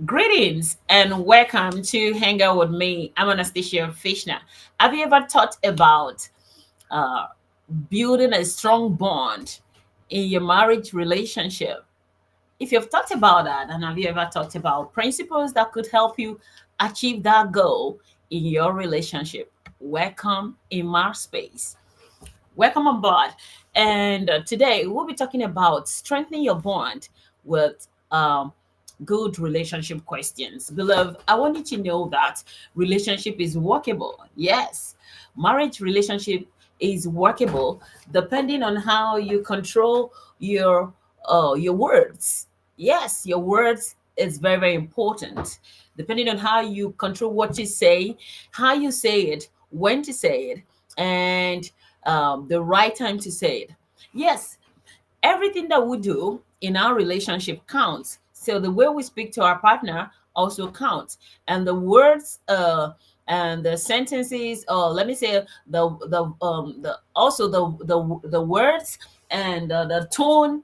Greetings and welcome to Hang Out with me. I'm Anastasia Fechner. Have you ever thought about uh, building a strong bond in your marriage relationship? If you've thought about that, and have you ever thought about principles that could help you achieve that goal in your relationship? Welcome in my space. Welcome on board. And today we'll be talking about strengthening your bond with good relationship questions. Beloved, I want you to know that relationship is workable. Yes, marriage relationship is workable depending on how you control your words. Yes, your words is very very important. Depending on how you control what you say, how you say it, when to say it, and the right time to say it. Yes, everything that we do in our relationship counts. So the way we speak to our partner also counts, and the words and the sentences, or let me say the also the words and the tone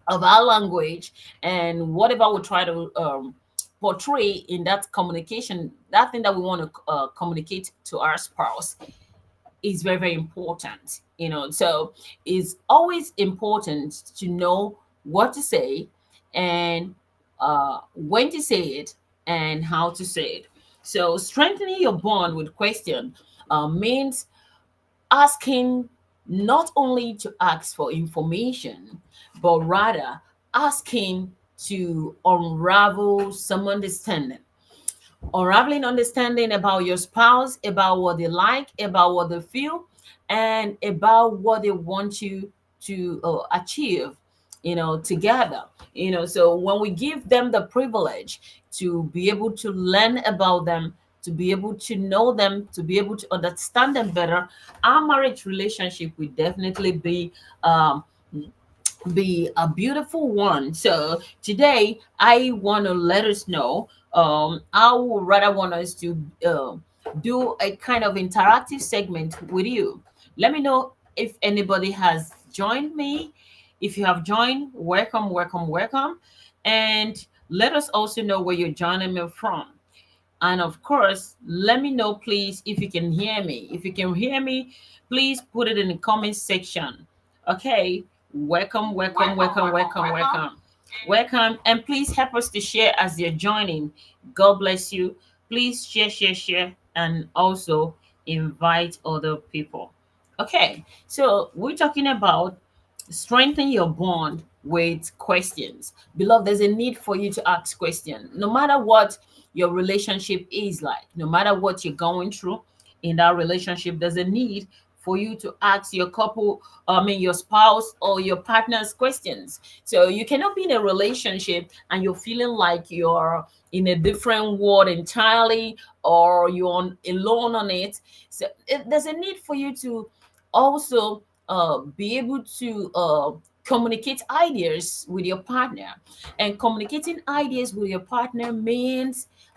of our language and whatever we try to portray in that communication, that thing that we want to communicate to our spouse is very very important, so it's always important to know what to say and when to say it and how to say it. So strengthening your bond with question means asking, not only to ask for information, but rather asking to unravel some understanding, unraveling understanding about your spouse, about what they like, about what they feel, and about what they want you to achieve, together. So when we give them the privilege to be able to learn about them, to be able to know them, to be able to understand them better, our marriage relationship will definitely um, be a beautiful one. So today I want to let us know. I would rather want us to do a kind of interactive segment with you. Let me know if anybody has joined me. If you have joined, welcome, welcome, welcome, and let us also know where you're joining me from. And of course, let me know, please, if you can hear me. If you can hear me, please put it in the comment section. Okay. Welcome, welcome, welcome, welcome, welcome. Welcome. And please help us to share as you're joining. God bless you. Please share, share, share, and also invite other people. Okay. So we're talking about strengthen your bond with questions. Beloved, there's a need for you to ask questions. No matter what your relationship is like, no matter what you're going through in that relationship, there's a need for you to ask your couple, your spouse or your partner's questions. So you cannot be in a relationship and you're feeling like you're in a different world entirely, or you're alone on it. So there's a need for you to also be able to communicate ideas with your partner. And communicating ideas with your partner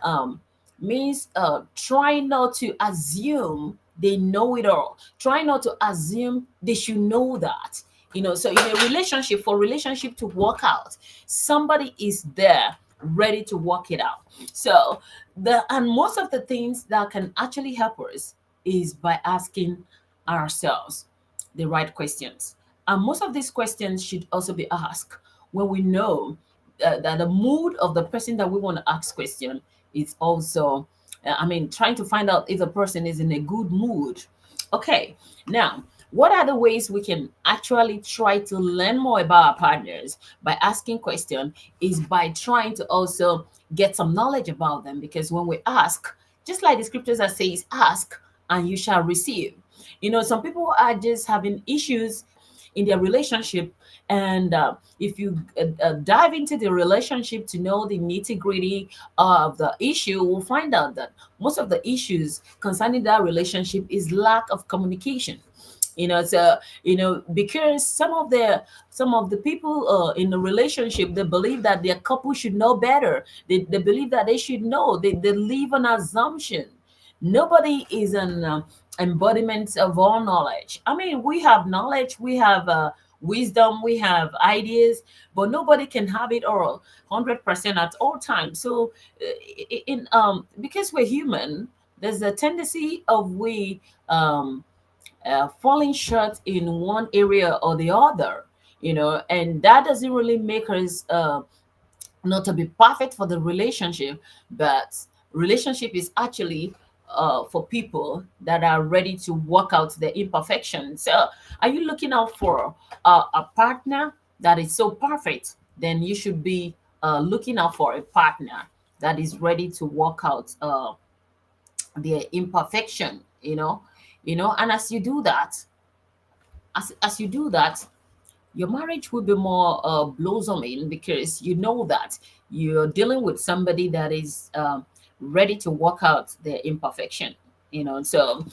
um, means try not to assume they know it all. Try not to assume they should know that. So in a relationship, for relationship to work out, somebody is there ready to work it out. So and most of the things that can actually help us is by asking ourselves the right questions. And most of these questions should also be asked when we know that the mood of the person that we want to ask question is also, trying to find out if the person is in a good mood. Okay, now, what are the ways we can actually try to learn more about our partners by asking questions? Is by trying to also get some knowledge about them, because when we ask, just like the scriptures that says, ask and you shall receive. Some people are just having issues in their relationship, and if you dive into the relationship to know the nitty gritty of the issue, we'll find out that most of the issues concerning that relationship is lack of communication. So because some of the people in the relationship, they believe that their couple should know better. They believe that they should know. They live on assumption. Nobody is an embodiment of all knowledge. We have knowledge, wisdom, we have ideas, but nobody can have it all 100% at all times. So in because we're human, there's a tendency of we um falling short in one area or the other, and that doesn't really make us not to be perfect for the relationship, but relationship is actually for people that are ready to work out their imperfections. So, are you looking out for a partner that is so perfect? Then you should be looking out for a partner that is ready to work out their imperfection. And as you do that, as you do that, your marriage will be more blossoming, because you know that you're dealing with somebody that is ready to work out their imperfection. So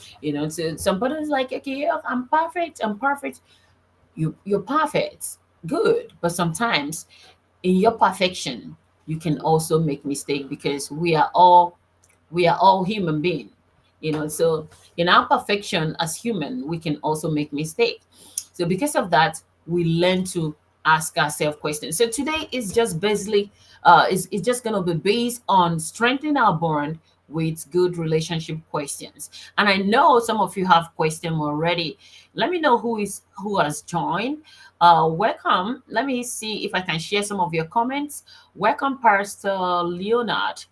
somebody's like, okay, yeah, I'm perfect, I'm perfect. You're perfect, good, but sometimes in your perfection you can also make mistake, because we are all human being. So in our perfection as human, we can also make mistake. So because of that, we learn to ask ourselves questions. So today is just basically is just going to be based on strengthening our bond with good relationship questions. And I know some of you have question already. Let me know who has joined. Welcome. Let me see if I can share some of your comments. Welcome, Pastor Leonard.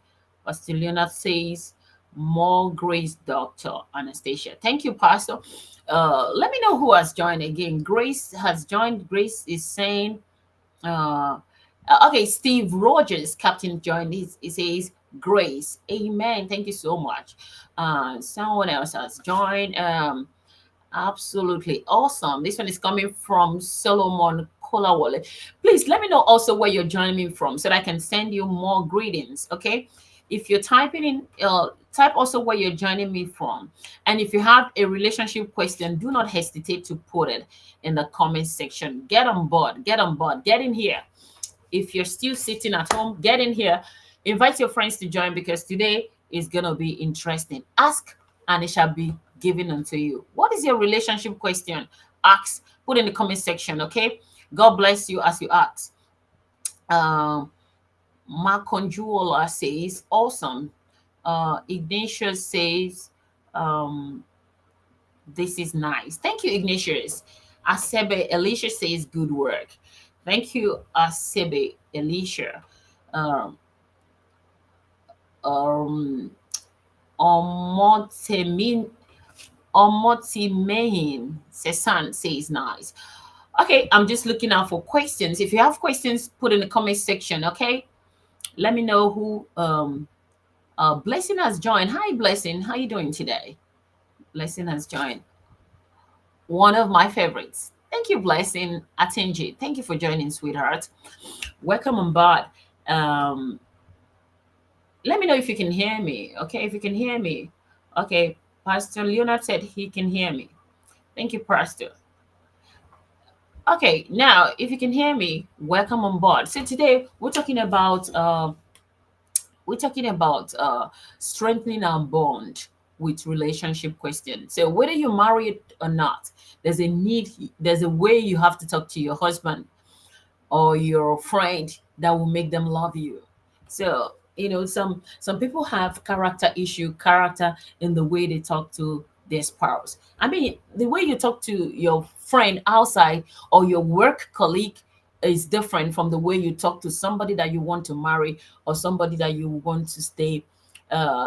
Pastor Leonard says, more grace, Dr. Anastasia. Thank you, Pastor. Let me know who has joined again. Grace has joined. Grace is saying, okay, Steve Rogers, Captain, joined. He says, Grace. Amen. Thank you so much. Someone else has joined. Absolutely awesome. This one is coming from Solomon Kolawole. Please let me know also where you're joining me from so that I can send you more greetings. Okay. If you're typing in, type also where you're joining me from. And if you have a relationship question, do not hesitate to put it in the comment section. Get on board, get on board, get in here. If you're still sitting at home, get in here. Invite your friends to join, because today is going to be interesting. Ask and it shall be given unto you. What is your relationship question? Ask, put in the comment section, okay? God bless you as you ask. Um, Mark Conjuola says, awesome. Ignatius says, um, this is nice. Thank you, Ignatius. Asebe Elisha says, good work. Thank you, Asebe Elisha. Um, um, Omotemin, Omotimehin Sesan says, nice. Okay, I'm just looking out for questions. If you have questions, put in the comment section, okay? Let me know who Blessing has joined. Hi, Blessing. How you doing today? Blessing has joined. One of my favorites. Thank you, Blessing Atinji. Thank you for joining, sweetheart. Welcome on board. Um, Let me know if you can hear me. Okay, if you can hear me. Okay, Pastor Leonard said he can hear me. Thank you, Pastor. Okay, now if you can hear me, welcome on board. So today we're talking about strengthening our bond with relationship questions. So whether you're married or not, there's a way you have to talk to your husband or your friend that will make them love you. So some people have character in the way they talk to their spouse. I mean, the way you talk to your friend outside or your work colleague is different from the way you talk to somebody that you want to marry, or somebody that you want to stay,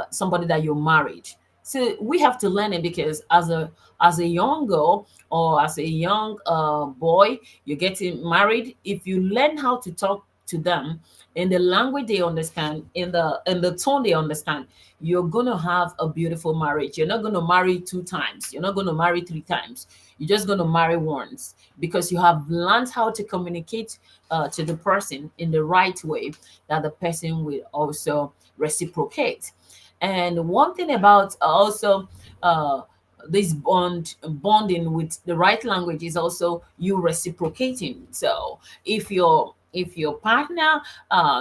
somebody that you're married. So we have to learn it, because as a young girl or as a young boy, you're getting married. If you learn how to talk to them in the language they understand, in the tone they understand, you're gonna have a beautiful marriage. You're not gonna marry two times. You're not gonna marry three times. You're just gonna marry once, because you have learned how to communicate to the person in the right way, that the person will also reciprocate. And one thing about also this bonding with the right language is also you reciprocating. So if your partner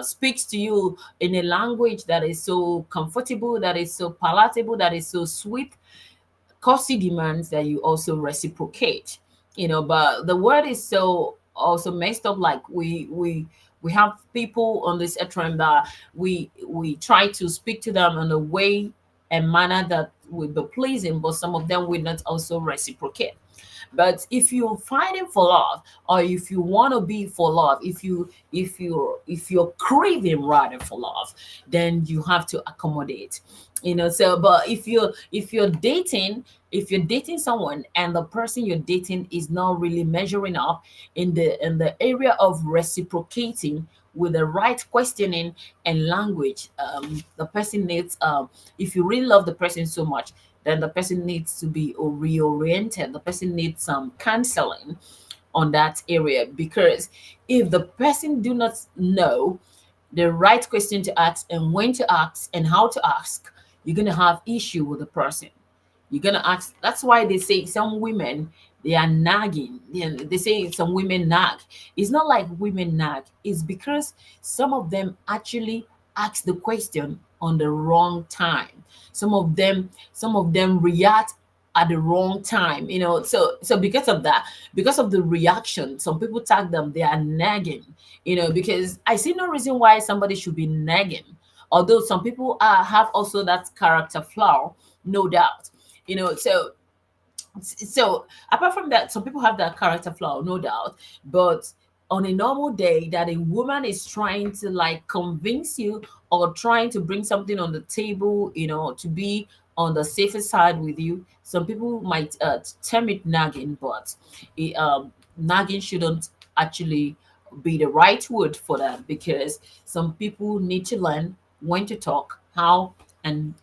speaks to you in a language that is so comfortable, that is so palatable, that is so sweet, courtesy demands that you also reciprocate. but the word is so also messed up. Like we have people on this earth that we try to speak to them in a way and manner that will be pleasing, but some of them will not also reciprocate. But if you're fighting for love, or if you want to be for love, if you're craving rather for love, then you have to accommodate. So but if you're dating someone and the person you're dating is not really measuring up in the area of reciprocating with the right questioning and language, the person needs, if you really love the person so much, then the person needs to be reoriented. The person needs some counseling on that area, because if the person do not know the right question to ask and when to ask and how to ask, you're gonna have issue with the person. You're gonna ask. That's why they say some women, they are nagging. They say some women nag. It's not like women nag. It's because some of them actually ask the question on the wrong time. Some of them react at the wrong time. So because of that, because of the reaction, some people tag them, they are nagging. Because I see no reason why somebody should be nagging. Although some people have also that character flaw, no doubt. So apart from that, some people have that character flaw, no doubt. But on a normal day that a woman is trying to like convince you or trying to bring something on the table, to be on the safer side with you, some people might term it nagging, but nagging shouldn't actually be the right word for that, because some people need to learn when to talk, how, and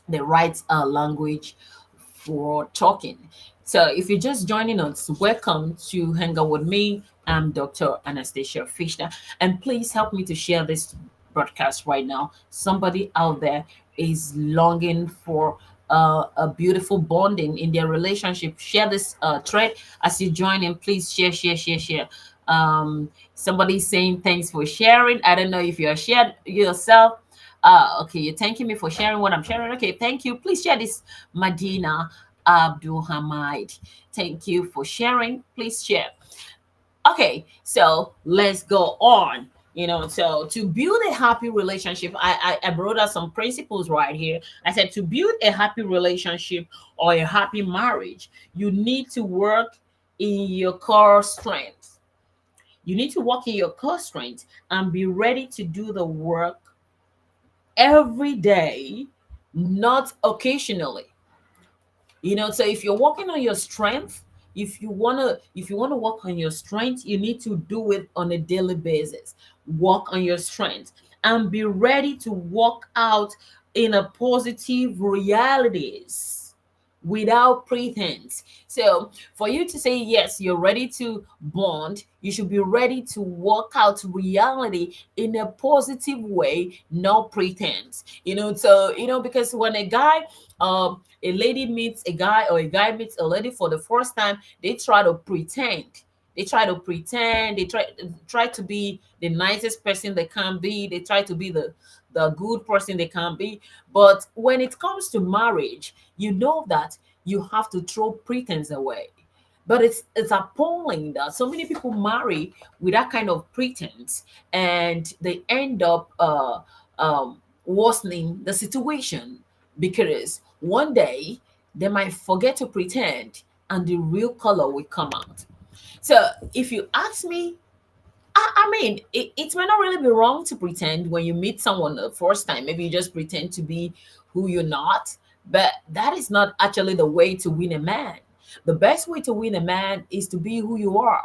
the right language for talking. So, if you're just joining us, welcome to Hang Out with me. I'm Dr. Anastasia Fechner, and please help me to share this broadcast right now. Somebody out there is longing for a beautiful bonding in their relationship. Share this thread as you join in. Please share, share, share, share. Somebody saying thanks for sharing. I don't know if you're shared yourself. Okay, you're thanking me for sharing what I'm sharing. Okay, thank you. Please share this, Madina Abdul Hamid. Thank you for sharing. Please share. Okay, so let's go on. So to build a happy relationship, I brought out some principles right here. I said to build a happy relationship or a happy marriage, you need to work in your core strength. You need to work in your core strength and be ready to do the work every day, not occasionally. So if you're working on your strength, if you want to work on your strength, you need to do it on a daily basis. Work on your strength and be ready to walk out in a positive realities without pretense. So for you to say yes, you're ready to bond, you should be ready to work out reality in a positive way, no pretense. So because when a lady meets a guy or a guy meets a lady for the first time, they try to pretend. They try to be the nicest person they can be. They try to be the good person they can be. But when it comes to marriage, you know that you have to throw pretense away. But it's appalling that so many people marry with that kind of pretense, and they end up worsening the situation, because one day they might forget to pretend and the real color will come out. So if you ask me, I mean, it might not really be wrong to pretend when you meet someone the first time. Maybe you just pretend to be who you're not, but that is not actually the way to win a man. The best way to win a man is to be who you are.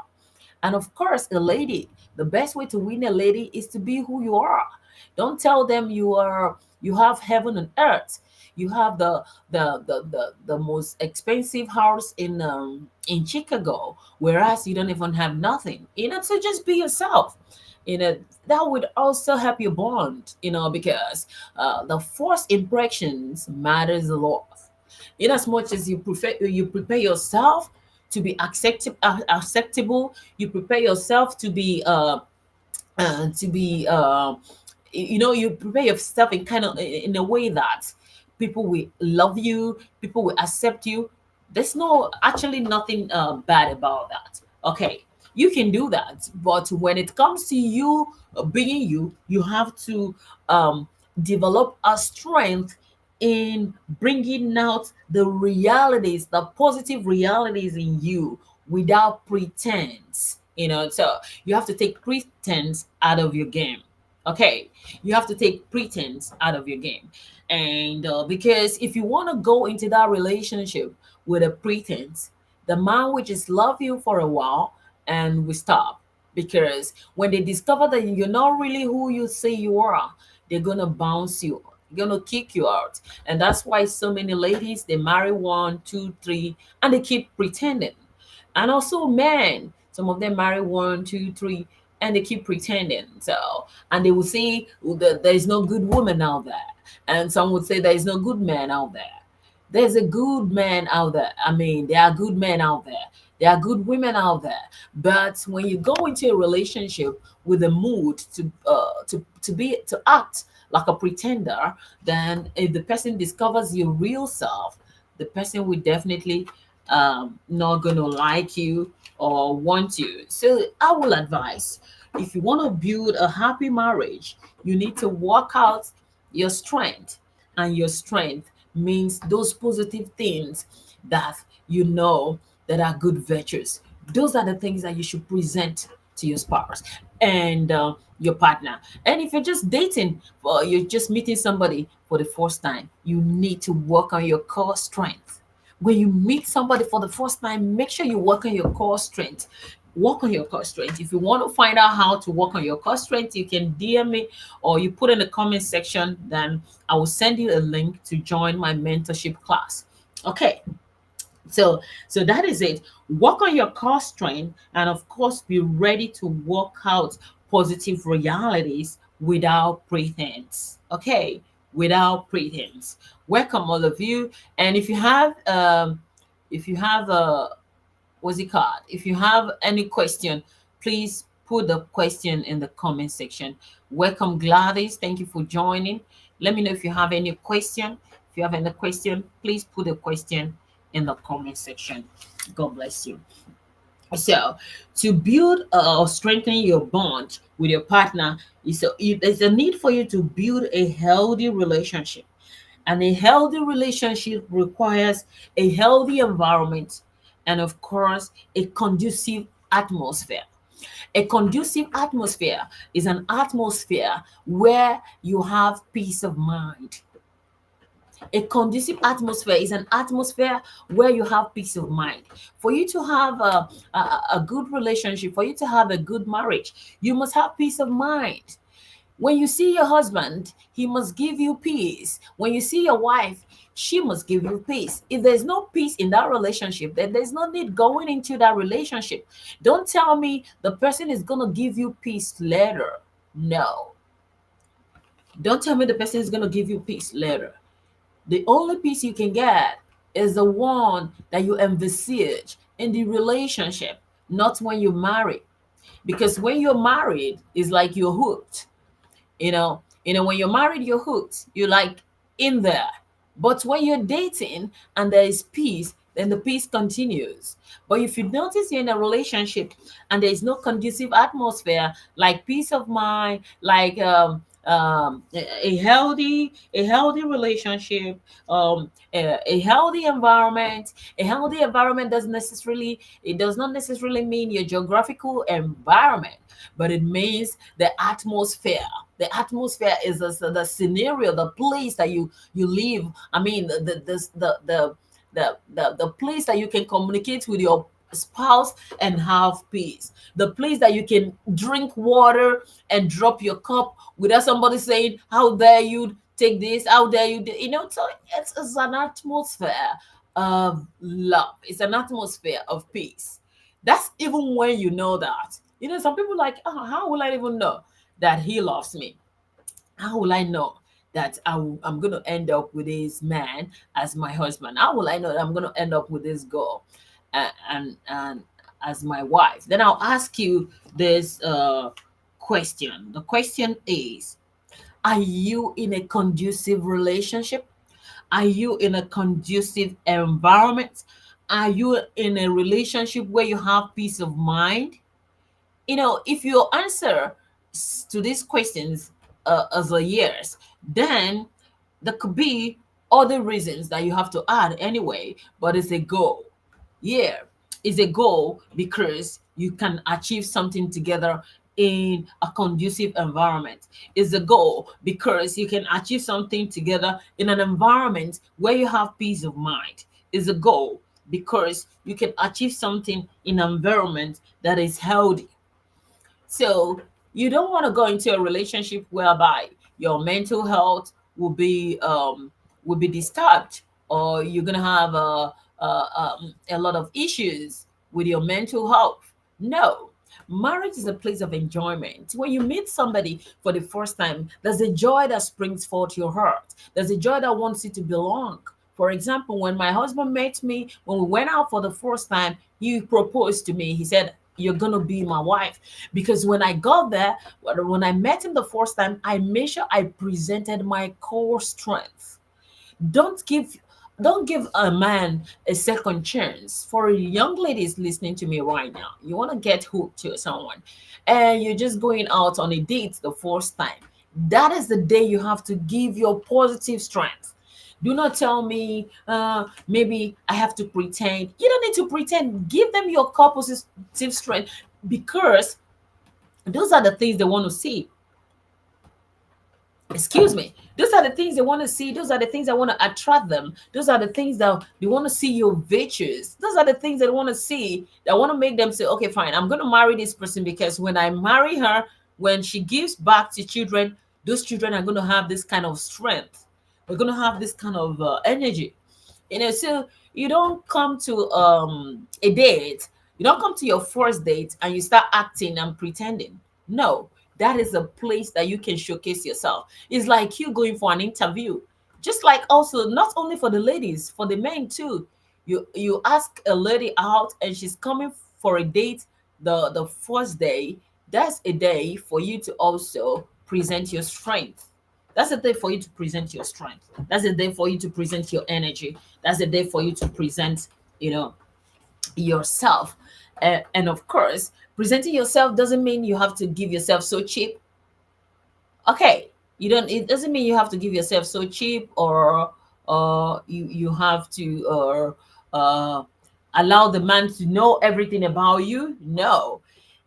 And of course, a lady, the best way to win a lady is to be who you are. Don't tell them you have heaven and earth. You have the most expensive house in Chicago, whereas you don't even have nothing. So just be yourself. That would also help you bond. Because the first impressions matters a lot. In as much as you prepare yourself to be acceptable, you prepare yourself to be you prepare yourself in kind of in a way that people will love you, people will accept you. There's no actually nothing bad about that. Okay, you can do that, but when it comes to you being you, you have to um, develop a strength in bringing out the realities, the positive realities in you without pretense. So you have to take pretense out of your game. Okay, you have to take pretense out of your game. And because if you want to go into that relationship with a pretense, the man will just love you for a while and we stop. Because when they discover that you're not really who you say you are, they're gonna bounce you, gonna kick you out. And that's why so many ladies, they marry one, two, three, and they keep pretending. And also men, some of them marry one, two, three, and they keep pretending. So, and they will say that there is no good woman out there, and some would say there is no good man out there. There's a good man out there. I mean, there are good men out there. There are good women out there. But when you go into a relationship with a mood to act like a pretender, then if the person discovers your real self, the person will definitely not gonna like you or want you. So I will advise, if you want to build a happy marriage, you need to work out your strength, and your strength means those positive things that you know that are good virtues. Those are the things that you should present to your spouse and your partner. And if you're just dating or you're just meeting somebody for the first time, you need to work on your core strength. When you meet somebody for the first time, make sure you work on your core strength. Work on your core strength. If you want to find out how to work on your core strength, you can DM me or you put in the comment section. Then I will send you a link to join my mentorship class. Okay, so that is it. Work on your core strength, and of course, be ready to work out positive realities without pretense. Okay, without pretense. Welcome all of you. And if you have what's it called? If you have any question, please put the question in the comment section. Welcome, Gladys. Thank you for joining. Let me know if you have any question. If you have any question, please put a question in the comment section. God bless you. So, to build or strengthen your bond with your partner, there's a need for you to build a healthy relationship. And a healthy relationship requires a healthy environment and, of course, a conducive atmosphere. A conducive atmosphere is an atmosphere where you have peace of mind. A conducive atmosphere is an atmosphere where you have peace of mind. For you to have a good relationship, for you to have a good marriage, you must have peace of mind. When you see your husband, he must give you peace. When you see your wife, she must give you peace. If there's no peace in that relationship, then there's no need going into that relationship. Don't tell me the person is going to give you peace later. No. Don't tell me the person is going to give you peace later. The only peace you can get is the one that you envisage in the relationship, not when you're married. Because when you're married, it's like you're hooked. When you're married, you're hooked. You're like in there. But when you're dating and there is peace, then the peace continues. But if you notice you're in a relationship and there is no conducive atmosphere, like peace of mind, like a healthy relationship, a healthy environment. A healthy environment does not necessarily mean your geographical environment, but it means the atmosphere. The atmosphere is the scenario, the place that you live. I mean, the place that you can communicate with your spouse and have peace. The place that you can drink water and drop your cup without somebody saying, "How dare you take this? How dare you?" So it's an atmosphere of love. It's an atmosphere of peace. That's even when you know that. Some people like, "Oh, how will I even know that he loves me? How will I know that I'm going to end up with this man as my husband? How will I know that I'm going to end up with this girl and as my wife?" Then I'll ask you this question. The question is, are you in a conducive relationship? Are you in a conducive environment? Are you in a relationship where you have peace of mind? If your answer to these questions as a yes, then there could be other reasons that you have to add anyway, but it's a goal. Yeah, it's a goal because you can achieve something together in a conducive environment. It's a goal because you can achieve something together in an environment where you have peace of mind. It's a goal because you can achieve something in an environment that is healthy. So you don't want to go into a relationship whereby your mental health will be disturbed, or you're gonna have a lot of issues with your mental health. No, marriage is a place of enjoyment. When you meet somebody for the first time, there's a joy that springs forth your heart. There's a joy that wants you to belong. For example, when my husband met me, when we went out for the first time, he proposed to me. He said, "You're gonna be my wife." Because when I got there, when I met him the first time, I made sure I presented my core strength. Don't give don't give a man a second chance. For young ladies listening to me right now, you want to get hooked to someone and you're just going out on a date the first time. That is the day you have to give your positive strength. Do not tell me maybe I have to pretend. You don't need to pretend. Give them your core positive strength, because those are the things they want to see. Excuse me. Those are the things they want to see. Those are the things that want to attract them. Those are the things that they want to see your virtues. Those are the things they want to see, that want to make them say, okay, fine, I'm going to marry this person, because when I marry her, when she gives back to children, those children are going to have this kind of strength. They're going to have this kind of energy. So you don't come to a date, you don't come to your first date and you start acting and pretending. No, that is a place that you can showcase yourself. It's like you going for an interview. Just like, also, not only for the ladies, for the men too. You ask a lady out and she's coming for a date the first day. That's a day for you to also present your strength. That's a day for you to present your strength. That's a day for you to present your energy. That's a day for you to present, you know, yourself. And of course, presenting yourself doesn't mean you have to give yourself so cheap. Okay, you don't. It doesn't mean you have to give yourself so cheap, or you have to allow the man to know everything about you. No,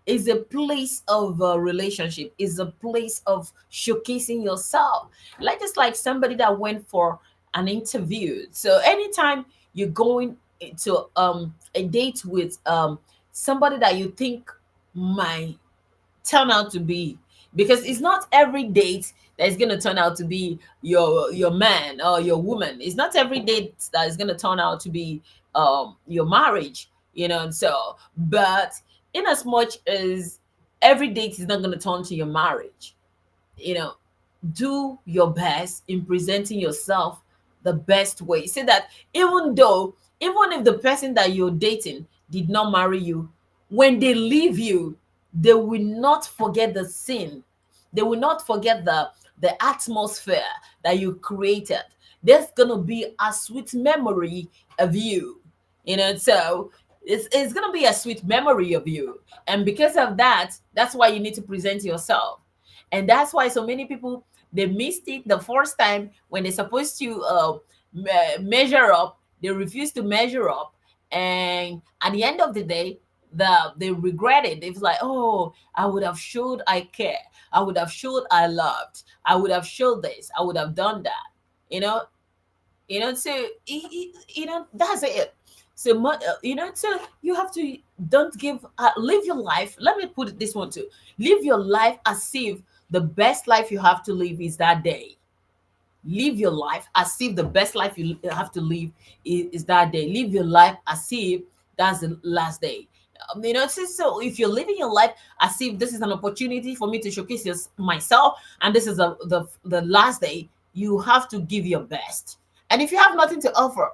is a place of relationship, is a place of showcasing yourself, like just like somebody that went for an interview. So anytime you're going to a date with somebody that you think might turn out to be, because it's not every date that is going to turn out to be your man or your woman. It's not every date that is going to turn out to be your marriage, and so, but in as much as every date is not going to turn to your marriage, you know do your best in presenting yourself the best way, so that even if the person that you're dating did not marry you, when they leave you, they will not forget the scene. They will not forget the atmosphere that you created. There's gonna be a sweet memory of you, so it's gonna be a sweet memory of you. And because of that, that's why you need to present yourself. And that's why so many people, they missed it the first time when they're supposed to measure up. They refuse to measure up, and at the end of the day, they regret it. It's like, oh, I would have showed I care. I would have showed I loved. I would have showed this. I would have done that. You know, so that's it. So so you have to, don't give live your life. Let me put it this one too: live your life as if the best life you have to live is that day. Live your life as if the best life you have to live is that day. Live your life as if that's the last day. So if you're living your life as if this is an opportunity for me to showcase myself, and this is the last day, you have to give your best. And if you have nothing to offer,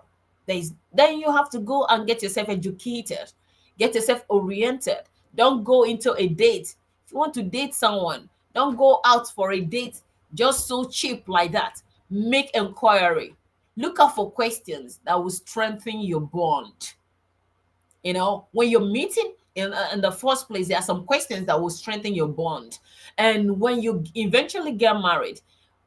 then you have to go and get yourself educated, get yourself oriented. Don't go into a date. If you want to date someone, don't go out for a date just so cheap like that. Make inquiry. Look out for questions that will strengthen your bond. When you're meeting in the first place, there are some questions that will strengthen your bond. And when you eventually get married,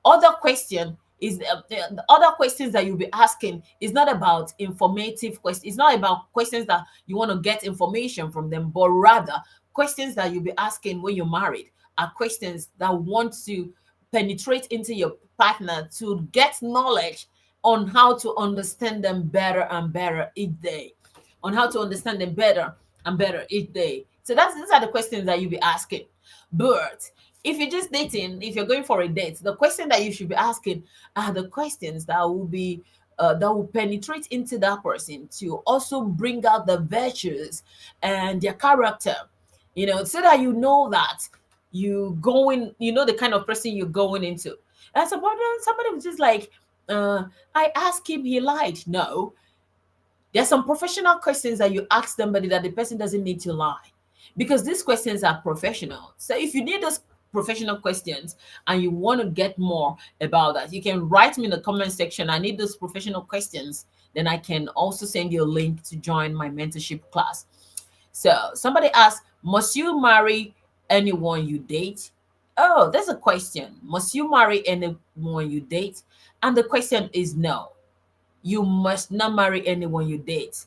other question is the other questions that you'll be asking is not about informative questions. It's not about questions that you want to get information from them, but rather questions that you'll be asking when you're married are questions that want to penetrate into your partner to get knowledge on how to understand them better and better each day, on how to understand them better and better each day. So these are the questions that you'll be asking. But if you're just dating, if you're going for a date, the question that you should be asking are the questions that will penetrate into that person to also bring out the virtues and their character, so that you know that the kind of person you're going into. And somebody was just like, I asked him, he lied. No, there's some professional questions that you ask somebody that the person doesn't need to lie, because these questions are professional. So if you need those professional questions and you want to get more about that, you can write me in the comment section, I need those professional questions. Then I can also send you a link to join my mentorship class. So somebody asked, must you marry anyone you date? Oh, there's a question. Must you marry anyone you date? And the question is no, you must not marry anyone you date.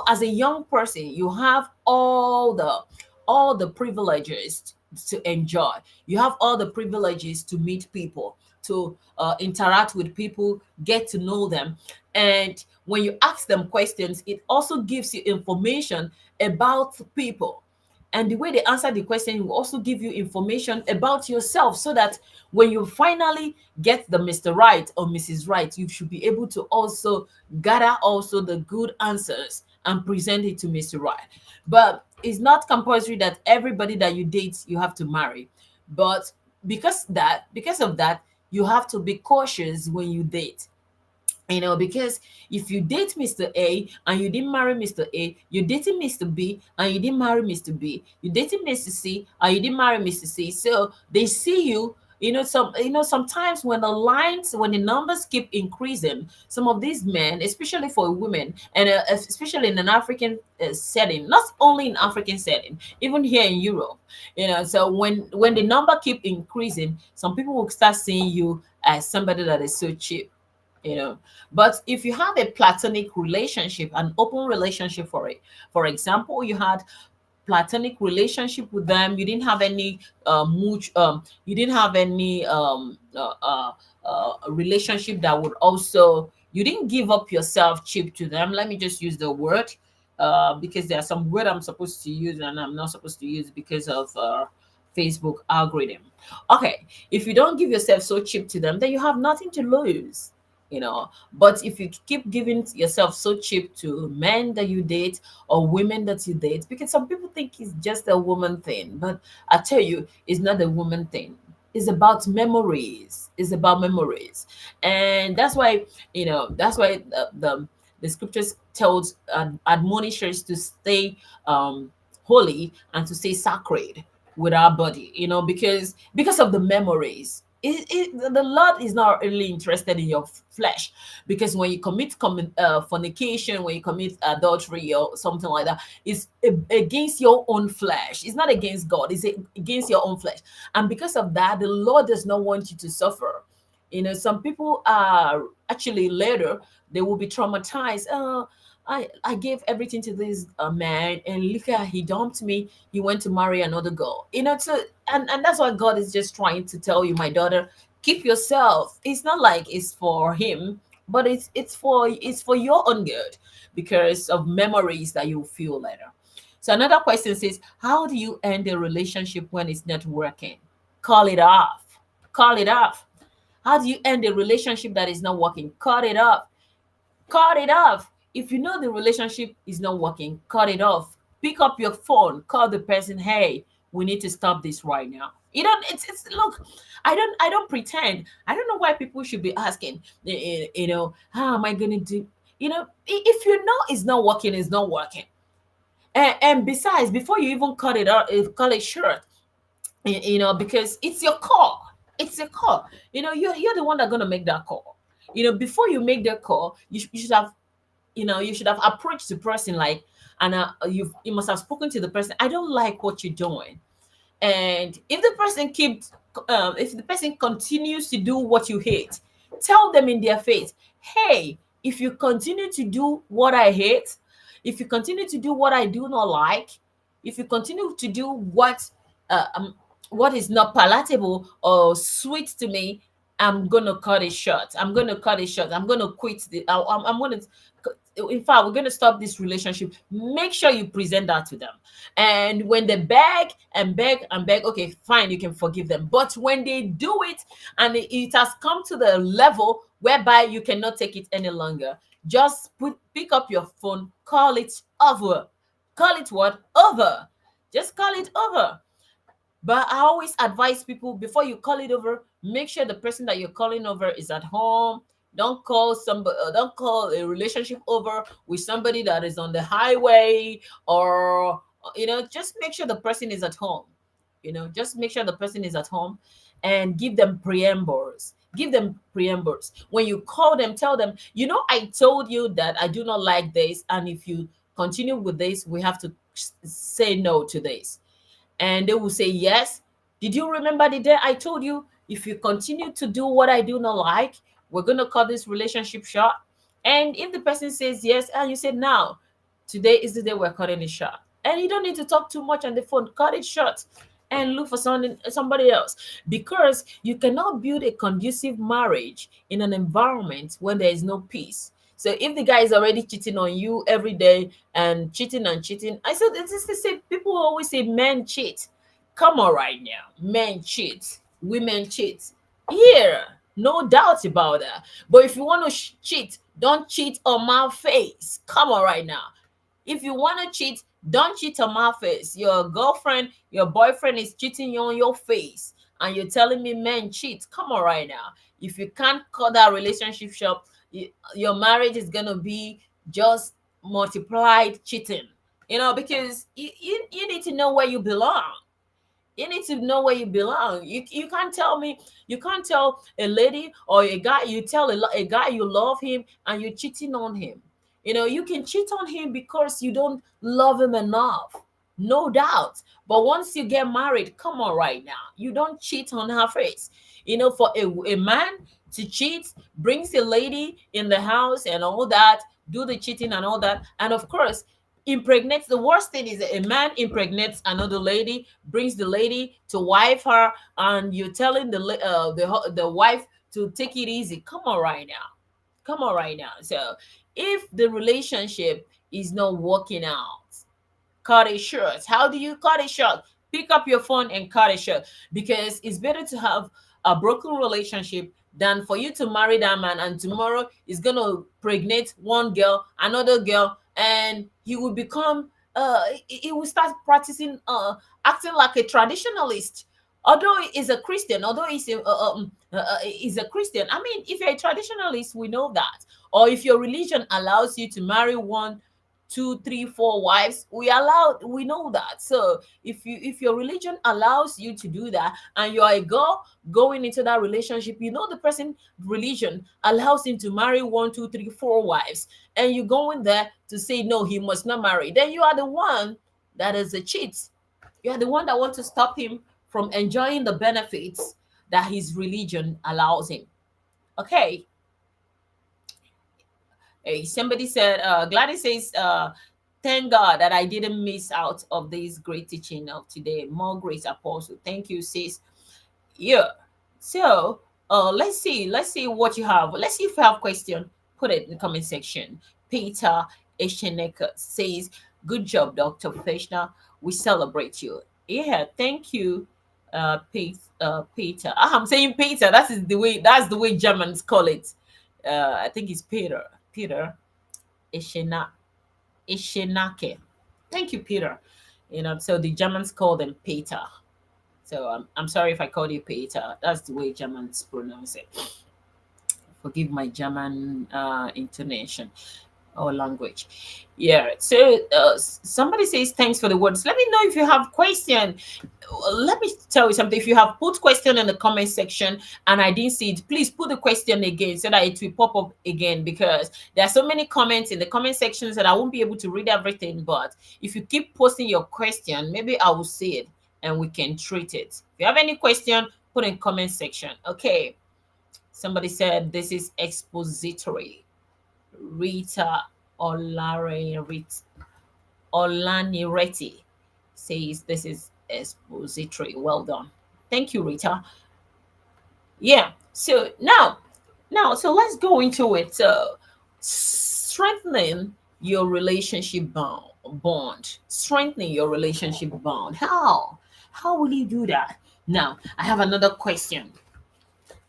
As a young person, you have all the privileges to enjoy. You have all the privileges to meet people, to interact with people, get to know them. And when you ask them questions, it also gives you information about people. And the way they answer the question will also give you information about yourself, so that when you finally get the Mr. Right or Mrs. Right, you should be able to also gather also the good answers and present it to Mr. Right. But it's not compulsory that everybody that you date you have to marry. But because of that, you have to be cautious when you date. Because if you date Mr. A and you didn't marry Mr. A, you're dating Mr. B and you didn't marry Mr. B, you're dating Mr. C and you didn't marry Mr. C. So they see you. Sometimes when the numbers keep increasing, some of these men, especially for women, and especially in an African setting, not only in African setting, even here in Europe, so when the number keep increasing, some people will start seeing you as somebody that is so cheap. But if you have a platonic relationship, an open relationship, for example, you had platonic relationship with them, you didn't have any you didn't have any relationship that would also, you didn't give up yourself cheap to them. Let me just use the word, because there are some word I'm supposed to use and I'm not supposed to use because of Facebook algorithm. Okay, if you don't give yourself so cheap to them, then you have nothing to lose. But if you keep giving yourself so cheap to men that you date or women that you date, because some people think it's just a woman thing, but I tell you, it's not a woman thing. It's about memories. It's about memories. And that's why the scriptures tells admonishes to stay holy and to stay sacred with our body, because of the memories. The Lord is not really interested in your flesh, because when you commit fornication, when you commit adultery or something like that, it's against your own flesh. It's not against God. It's against your own flesh, and because of that, the Lord does not want you to suffer. Some people are actually later they will be traumatized. I gave everything to this man, and look at, he dumped me. He went to marry another girl. So and that's what God is just trying to tell you, my daughter. Keep yourself. It's not like it's for him, but it's for your own good, because of memories that you'll feel later. So another question says, how do you end a relationship when it's not working? Call it off. Call it off. How do you end a relationship that is not working? Cut it off. Cut it off. If you know the relationship is not working, cut it off. Pick up your phone, call the person, hey, we need to stop this right now. It's look, I don't pretend. I don't know why people should be asking, how am I gonna do? If you know it's not working, it's not working. And besides, before you even cut it out, cut it short, because it's your call. It's your call. You're the one that's gonna make that call. Before you make that call, you should have approached the person like, and you must have spoken to the person. I don't like what you're doing. And if the person continues to do what you hate, tell them in their face, hey, if you continue to do what I hate, if you continue to do what I do not like, if you continue to do uh, um, what is not palatable or sweet to me, I'm gonna cut it short. I'm gonna cut it short. I'm gonna quit. I'm gonna. In fact, we're gonna stop this relationship. Make sure you present that to them. And when they beg and beg and beg, okay, fine, you can forgive them. But when they do it and it has come to the level whereby you cannot take it any longer, just pick up your phone, call it over. Call it what? Over. Just call it over. But I always advise people, before you call it over, make sure the person that you're calling over is at home. Don't call a relationship over with somebody that is on the highway, or just make sure the person is at home. Just make sure the person is at home, and give them preambles. Give them preambles. When you call them, tell them, I told you that I do not like this, and if you continue with this, we have to say no to this. And they will say, yes, did you remember the day I told you, if you continue to do what I do not like, we're going to cut this relationship short? And if the person says yes, and you say, now, today is the day we're cutting it short, and you don't need to talk too much on the phone, cut it short and look for somebody else, because you cannot build a conducive marriage in an environment when there is no peace. So if the guy is already cheating on you every day and cheating, I said this is the same. People always say men cheat. Come on, right now, men cheat, women cheat. Here, no doubt about that. But if you want to cheat, don't cheat on my face. Come on, right now. If you want to cheat, don't cheat on my face. Your girlfriend, your boyfriend is cheating you on your face, and you're telling me men cheat. Come on, right now. If you can't cut that relationship short, your marriage is gonna be just multiplied cheating. Because you need to know where you belong. You need to know where you belong. You can't tell me, you can't tell a lady or a guy, you tell a guy you love him and you're cheating on him. You can cheat on him because you don't love him enough. No doubt. But once you get married, come on, right now, you don't cheat on her face. For a man to cheat, brings a lady in the house and all that, do the cheating and all that. And of course, impregnates. The worst thing is that a man impregnates another lady, brings the lady to wife her, and you're telling the wife to take it easy. Come on, right now. Come on, right now. So if the relationship is not working out, cut it short. How do you cut it short? Pick up your phone and cut it short, because it's better to have a broken relationship than for you to marry that man and tomorrow he's gonna pregnate one girl, another girl, and he will become he will start practicing acting like a traditionalist. Although he's a Christian, he's a Christian. I mean, if you're a traditionalist, we know that. Or if your religion allows you to marry one, two, three, four wives, we know that. So if your religion allows you to do that, and you're a girl going into that relationship, the person religion allows him to marry one, two, three, four wives, and you go in there to say no, he must not marry, then you are the one that is a cheat. You are the one that wants to stop him from enjoying the benefits that his religion allows him. Okay. Hey, somebody said, Gladys says, thank God that I didn't miss out of this great teaching of today. More grace, Apostle. Thank you, sis. Yeah. So, let's see what you have. Let's see if you have question. Put it in the comment section. Peter Esheneka says, good job, Dr. Fechner. We celebrate you. Yeah, thank you, Peter. I'm saying Peter. That's the way Germans call it. I think it's Peter. Peter Ishina Ishinake. Thank you, Peter. So the Germans call them Peter. So I'm sorry if I called you Peter. That's the way Germans pronounce it. Forgive my German intonation or language. Yeah. So somebody says thanks for the words. Let me know if you have question. let me tell you something. If you have put question in the comment section and I didn't see it, please put the question again so that it will pop up again, because there are so many comments in the comment sections that I won't be able to read everything. But if you keep posting your question, maybe I will see it and we can treat it. If you have any question, put in comment section. Okay. Somebody said this is expository. Rita Olare Olanireti says this is expository. Well done. Thank you, Rita. Yeah. So so let's go into it. So strengthening your relationship bond. Strengthening your relationship bond. How? How will you do that? Now, I have another question.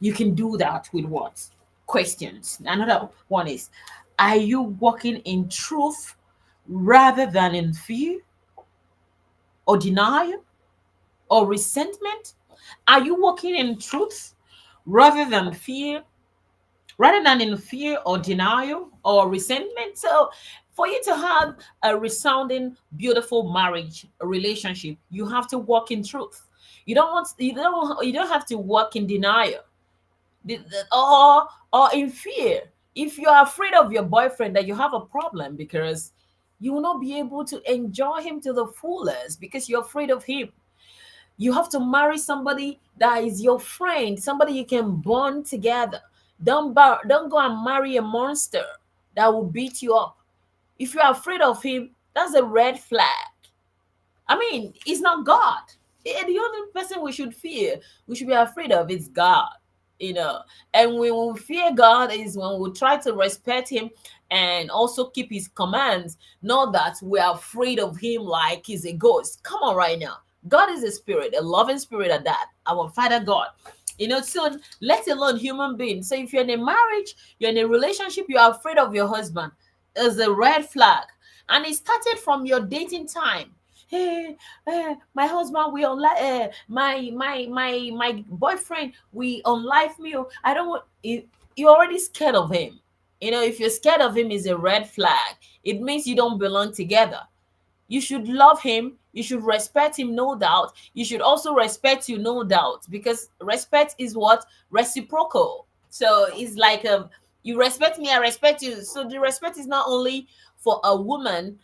You can do that with what? Questions. Another one is, are you walking in truth rather than in fear or denial or resentment? Are you walking in truth rather than fear, rather than in fear or denial or resentment? So, for you to have a resounding, beautiful marriage relationship, you have to walk in truth. You don't have to walk in denial or in fear. If you are afraid of your boyfriend, that you have a problem, because you will not be able to enjoy him to the fullest because you're afraid of him. You have to marry somebody that is your friend, somebody you can bond together. Don't go and marry a monster that will beat you up. If you're afraid of him, that's a red flag. I mean, it's not God. The only person we should fear, we should be afraid of, is God. You know, and when we fear God is when we try to respect Him and also keep His commands. Not that we're afraid of Him like He's a ghost. Come on, right now. God is a spirit, a loving spirit at that. Our Father God. So let alone human beings. So if you're in a marriage, you're in a relationship, you're afraid of your husband, is a red flag. And it started from your dating time. Hey, my husband, we on my boyfriend, we on life meal. I don't want you. You're already scared of him. If you're scared of him, is a red flag. It means you don't belong together. You should love him. You should respect him, no doubt. You should also respect you, no doubt, because respect is what? Reciprocal. So it's like you respect me, I respect you. So the respect is not only for a woman,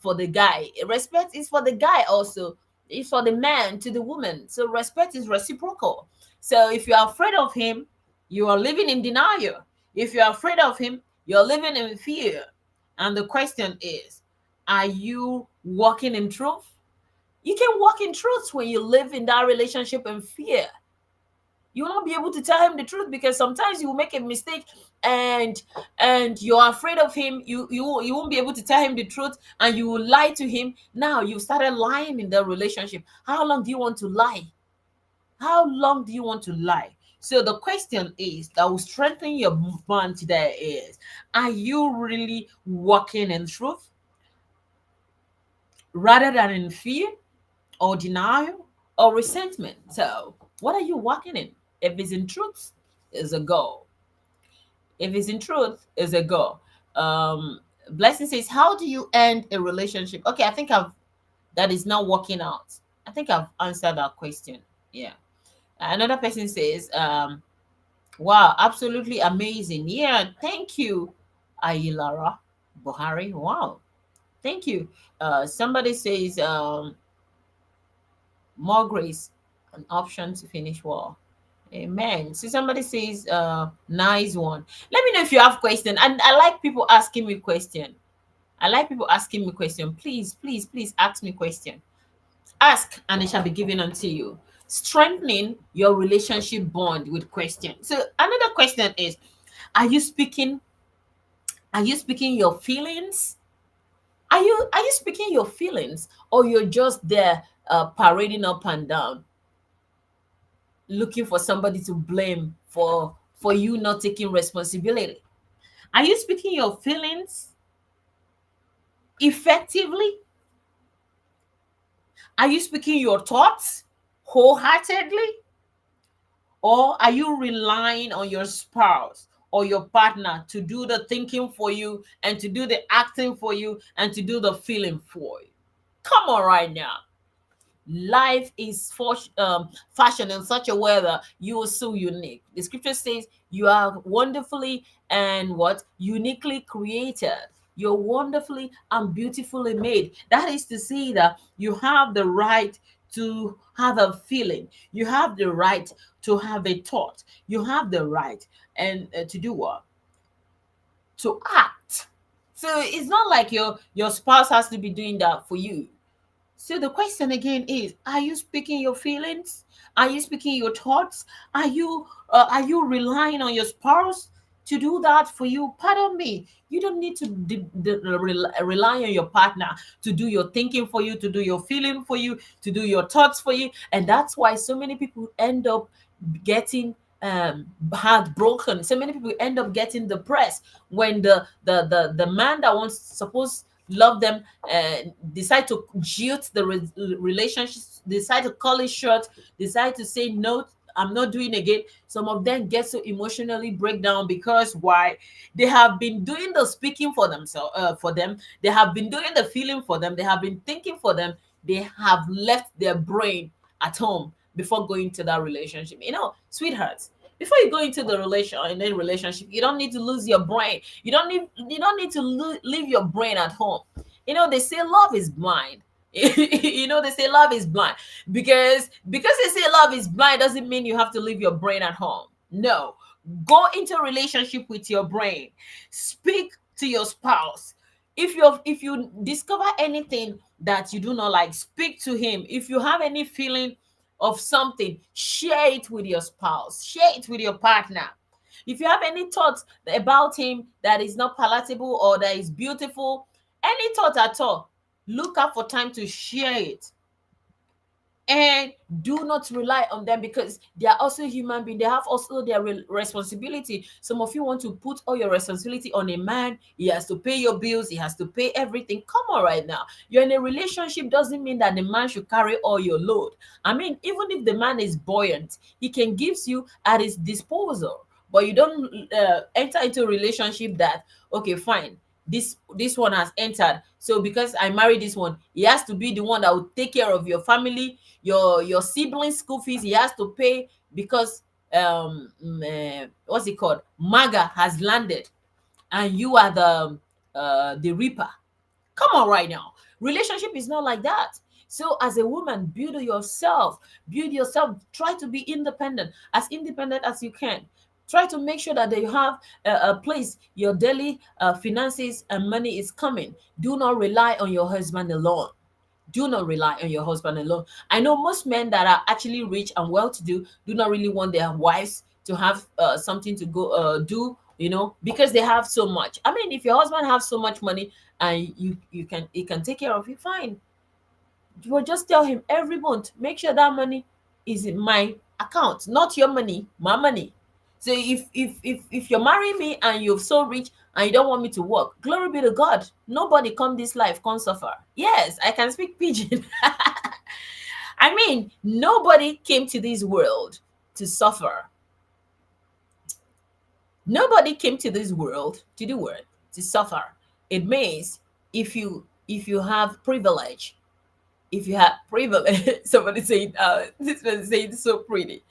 for the guy. Respect is for the guy also. It's for the man to the woman. So respect is reciprocal. So if you're afraid of him, you are living in denial. If you're afraid of him, you're living in fear. And the question is, are you walking in truth? You can walk in truth when you live in that relationship in fear. You will not be able to tell him the truth, because sometimes you will make a mistake and you're afraid of him. You won't be able to tell him the truth, and you will lie to him. Now you started lying in the relationship. How long do you want to lie? How long do you want to lie? So the question is that will strengthen your bond today is, are you really walking in truth rather than in fear or denial or resentment? So what are you walking in? If it's in truth, is a go. If it's in truth, is a go. Blessing says, how do you end a relationship? Okay, I think I've that is not working out. I think I've answered that question. Yeah. Another person says, wow, absolutely amazing. Yeah, thank you, Ayilara Buhari. Wow, thank you. Somebody says, more grace, an option to finish well. Amen. So somebody says, nice one. Let me know if you have question. And I like people asking me question. I like people asking me question. Please, please, please ask me question. Ask and it shall be given unto you. Strengthening your relationship bond with question. So another question is, are you speaking? Are you speaking your feelings? Are you speaking your feelings, or you're just there parading up and down, looking for somebody to blame for you not taking responsibility? Are you speaking your feelings effectively? Are you speaking your thoughts wholeheartedly? Or are you relying on your spouse or your partner to do the thinking for you and to do the acting for you and to do the feeling for you? Come on, right now. Life is fashioned in such a way that you are so unique. The scripture says you are wonderfully and what uniquely created. You're wonderfully and beautifully made. That is to say that you have the right to have a feeling. You have the right to have a thought. You have the right and to do what? To act. So it's not like your spouse has to be doing that for you. So the question again is: are you speaking your feelings? Are you speaking your thoughts? Are you relying on your spouse to do that for you? Pardon me. You don't need to rely on your partner to do your thinking for you, to do your feeling for you, to do your thoughts for you, and that's why so many people end up getting heartbroken. So many people end up getting depressed when the man that wants supposed love them decide to jilt the relationship, decide to call it short, decide to say no, I'm not doing again. Some of them get so emotionally break down because why? They have been doing the speaking for themselves, for them. They have been doing the feeling for them. They have been thinking for them. They have left their brain at home before going to that relationship. Sweethearts, before you go into the relationship, you don't need to lose your brain. You don't need to leave your brain at home. They say love is blind. They say love is blind because they say love is blind doesn't mean you have to leave your brain at home. No, go into a relationship with your brain. Speak to your spouse. If you discover anything that you do not like, speak to him. If you have any feeling of something, share it with your spouse, share it with your partner. If you have any thoughts about him that is not palatable or that is beautiful, any thought at all, look out for time to share it. And do not rely on them because they are also human beings. They have also their responsibility. Some of you want to put all your responsibility on a man. He has to pay your bills, he has to pay everything. Come on, right now, you're in a relationship doesn't mean that the man should carry all your load. I mean, even if the man is buoyant, he can gives you at his disposal. But you don't enter into a relationship that, okay, fine, this one has entered, so because I married this one, he has to be the one that will take care of your family, your siblings school fees. He has to pay because what's it called, maga has landed, and you are the reaper. Come on, right now. Relationship is not like that. So, as a woman, build yourself. Build yourself. Try to be independent as you can. Try to make sure that you have a place, your daily finances and money is coming. Do not rely on your husband alone. Do not rely on your husband alone. I know most men that are actually rich and well-to-do do not really want their wives to have something to go do, because they have so much. I mean, if your husband have so much money and he can take care of you, fine. You will just tell him every month, make sure that money is in my account, not your money, my money. So if you're marrying me and you're so rich and you don't want me to work, glory be to God. Nobody come this life can't suffer. Yes, I can speak pidgin. I mean, nobody came to this world to suffer. Nobody came to this world to do what? To suffer. It means if you have privilege, if you have privilege, somebody said, this one said so pretty.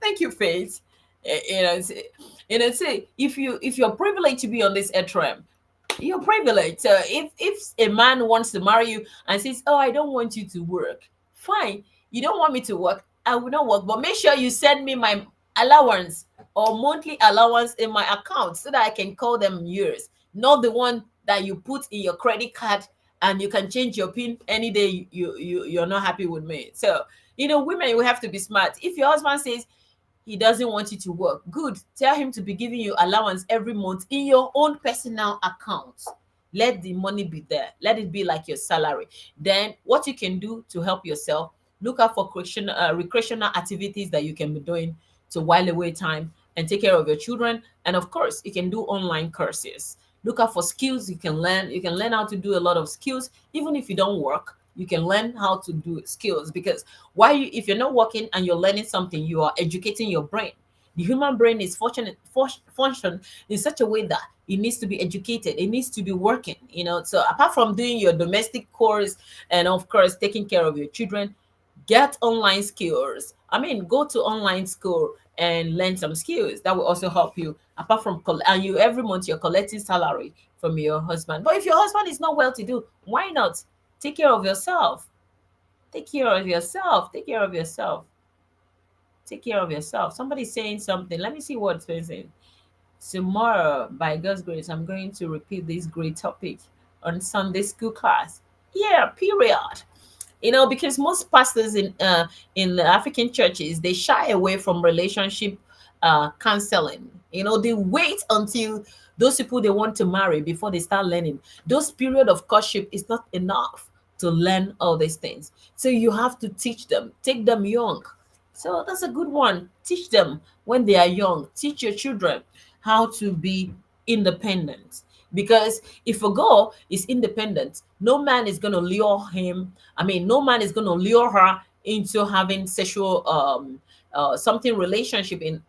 Thank you, Faith. Say if you're privileged to be on this earth realm, you're privileged. So if a man wants to marry you and says, "Oh, I don't want you to work," fine. You don't want me to work, I will not work. But make sure you send me my allowance or monthly allowance in my account so that I can call them yours, not the one that you put in your credit card and you can change your pin any day you're not happy with me. So women, we have to be smart. If your husband says he doesn't want you to work, good, tell him to be giving you allowance every month in your own personal account. Let the money be there, let it be like your salary. Then what you can do to help yourself, look out for recreational activities that you can be doing to while away time and take care of your children. And of course, you can do online courses. Look out for skills you can learn. You can learn how to do a lot of skills even if you don't work. You can learn how to do skills because if you're not working and you're learning something, you are educating your brain. The human brain is function in such a way that it needs to be educated, it needs to be working. So apart from doing your domestic chores and of course taking care of your children, Get online skills. I mean, go to online school and learn some skills that will also help you. Apart from and you every month you're collecting salary from your husband. But if your husband is not well to do, why not take care of yourself? Take care of yourself. Take care of yourself. Take care of yourself. Somebody's saying something. Let me see what's saying. Tomorrow, by God's grace, I'm going to repeat this great topic on Sunday school class. Yeah, period. Because most pastors in the African churches, they shy away from relationship counseling. They wait until those people they want to marry before they start learning. Those period of courtship is not enough to learn all these things. So you have to teach them, take them young. So that's a good one. Teach them when they are young. Teach your children how to be independent. Because if a girl is independent, no man is going to lure him. I mean, no man is going to lure her into having sexual something relationship in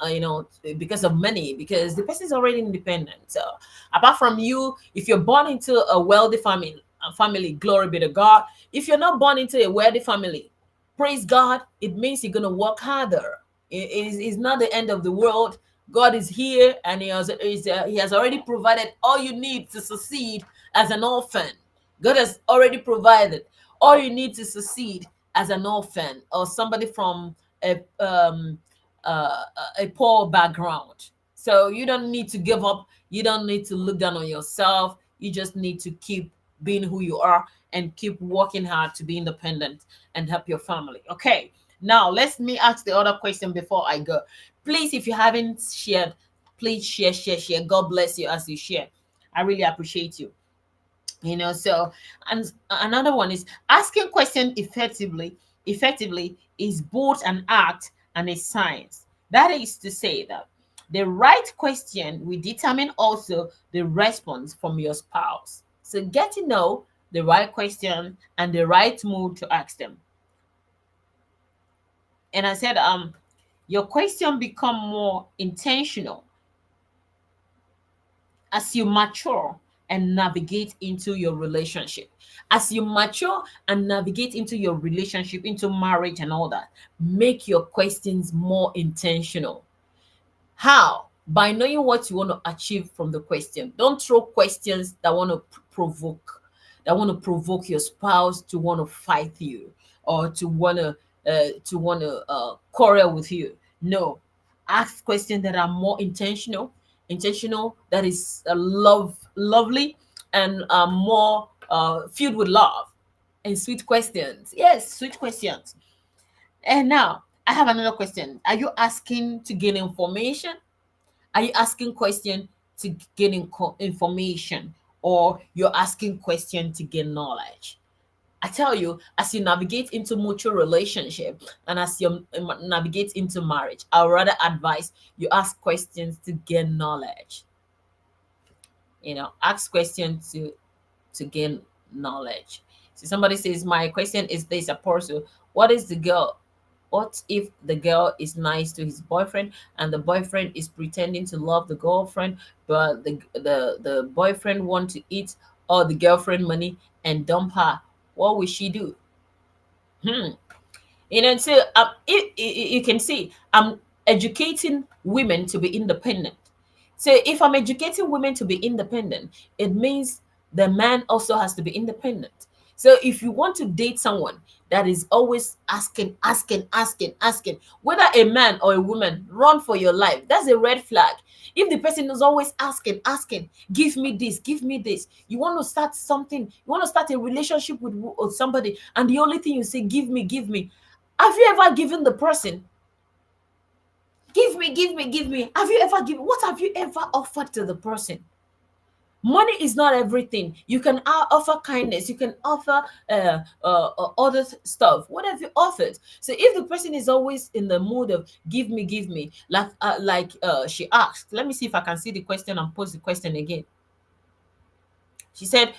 because of money, because the person is already independent. So apart from you, if you're born into a wealthy family, glory be to God. If you're not born into a wealthy family, praise God, it means you're going to work harder. It's not the end of the world. God is here, and he has already provided all you need to succeed as an orphan. God has already provided all you need to succeed as an orphan or somebody from a um, a poor background. So you don't need to give up. You don't need to look down on yourself. You just need to keep being who you are and keep working hard to be independent and help your family. Okay. Now let me ask the other question before I go. Please, if you haven't shared, please share. God bless you as you share. I really appreciate you. So, and another one is asking question effectively is both an art and a science. That is to say that the right question will determine also the response from your spouse. So get to know the right question and the right mood to ask them. And I said your question become more intentional as you mature and navigate into your relationship. As you mature and navigate into your relationship, into marriage and all that, make your questions more intentional. How? By knowing what you want to achieve from the question. Don't throw questions that want to provoke your spouse to want to fight you or to want to quarrel with you. No, ask questions that are more intentional, that is lovely, and more filled with love and sweet questions. Yes, sweet questions. And now I have another question. Are you asking to gain information? Are you asking question to gain information, or you're asking question to gain knowledge? I tell you, as you navigate into mutual relationship and as you navigate into marriage, I would rather advise you ask questions to gain knowledge. Ask questions to gain knowledge. So somebody says, my question is this, Apostle, what is the girl? What if the girl is nice to his boyfriend and the boyfriend is pretending to love the girlfriend, but the boyfriend want to eat all the girlfriend money and dump her? What will she do? Hmm. So you can see I'm educating women to be independent. So if I'm educating women to be independent, it means the man also has to be independent. So if you want to date someone that is always asking, whether a man or a woman, run for your life. That's a red flag. If the person is always asking, give me this, give me this. You want to start something, you want to start a relationship with somebody, and the only thing you say, give me, give me. Have you ever given the person? Give me, give me, give me. Have you ever given? What have you ever offered to the person? Money is not everything. You can offer kindness. You can offer other stuff. What have you offered? So if the person is always in the mood of give me, like she asked. Let me see if I can see the question and pose the question again. She said,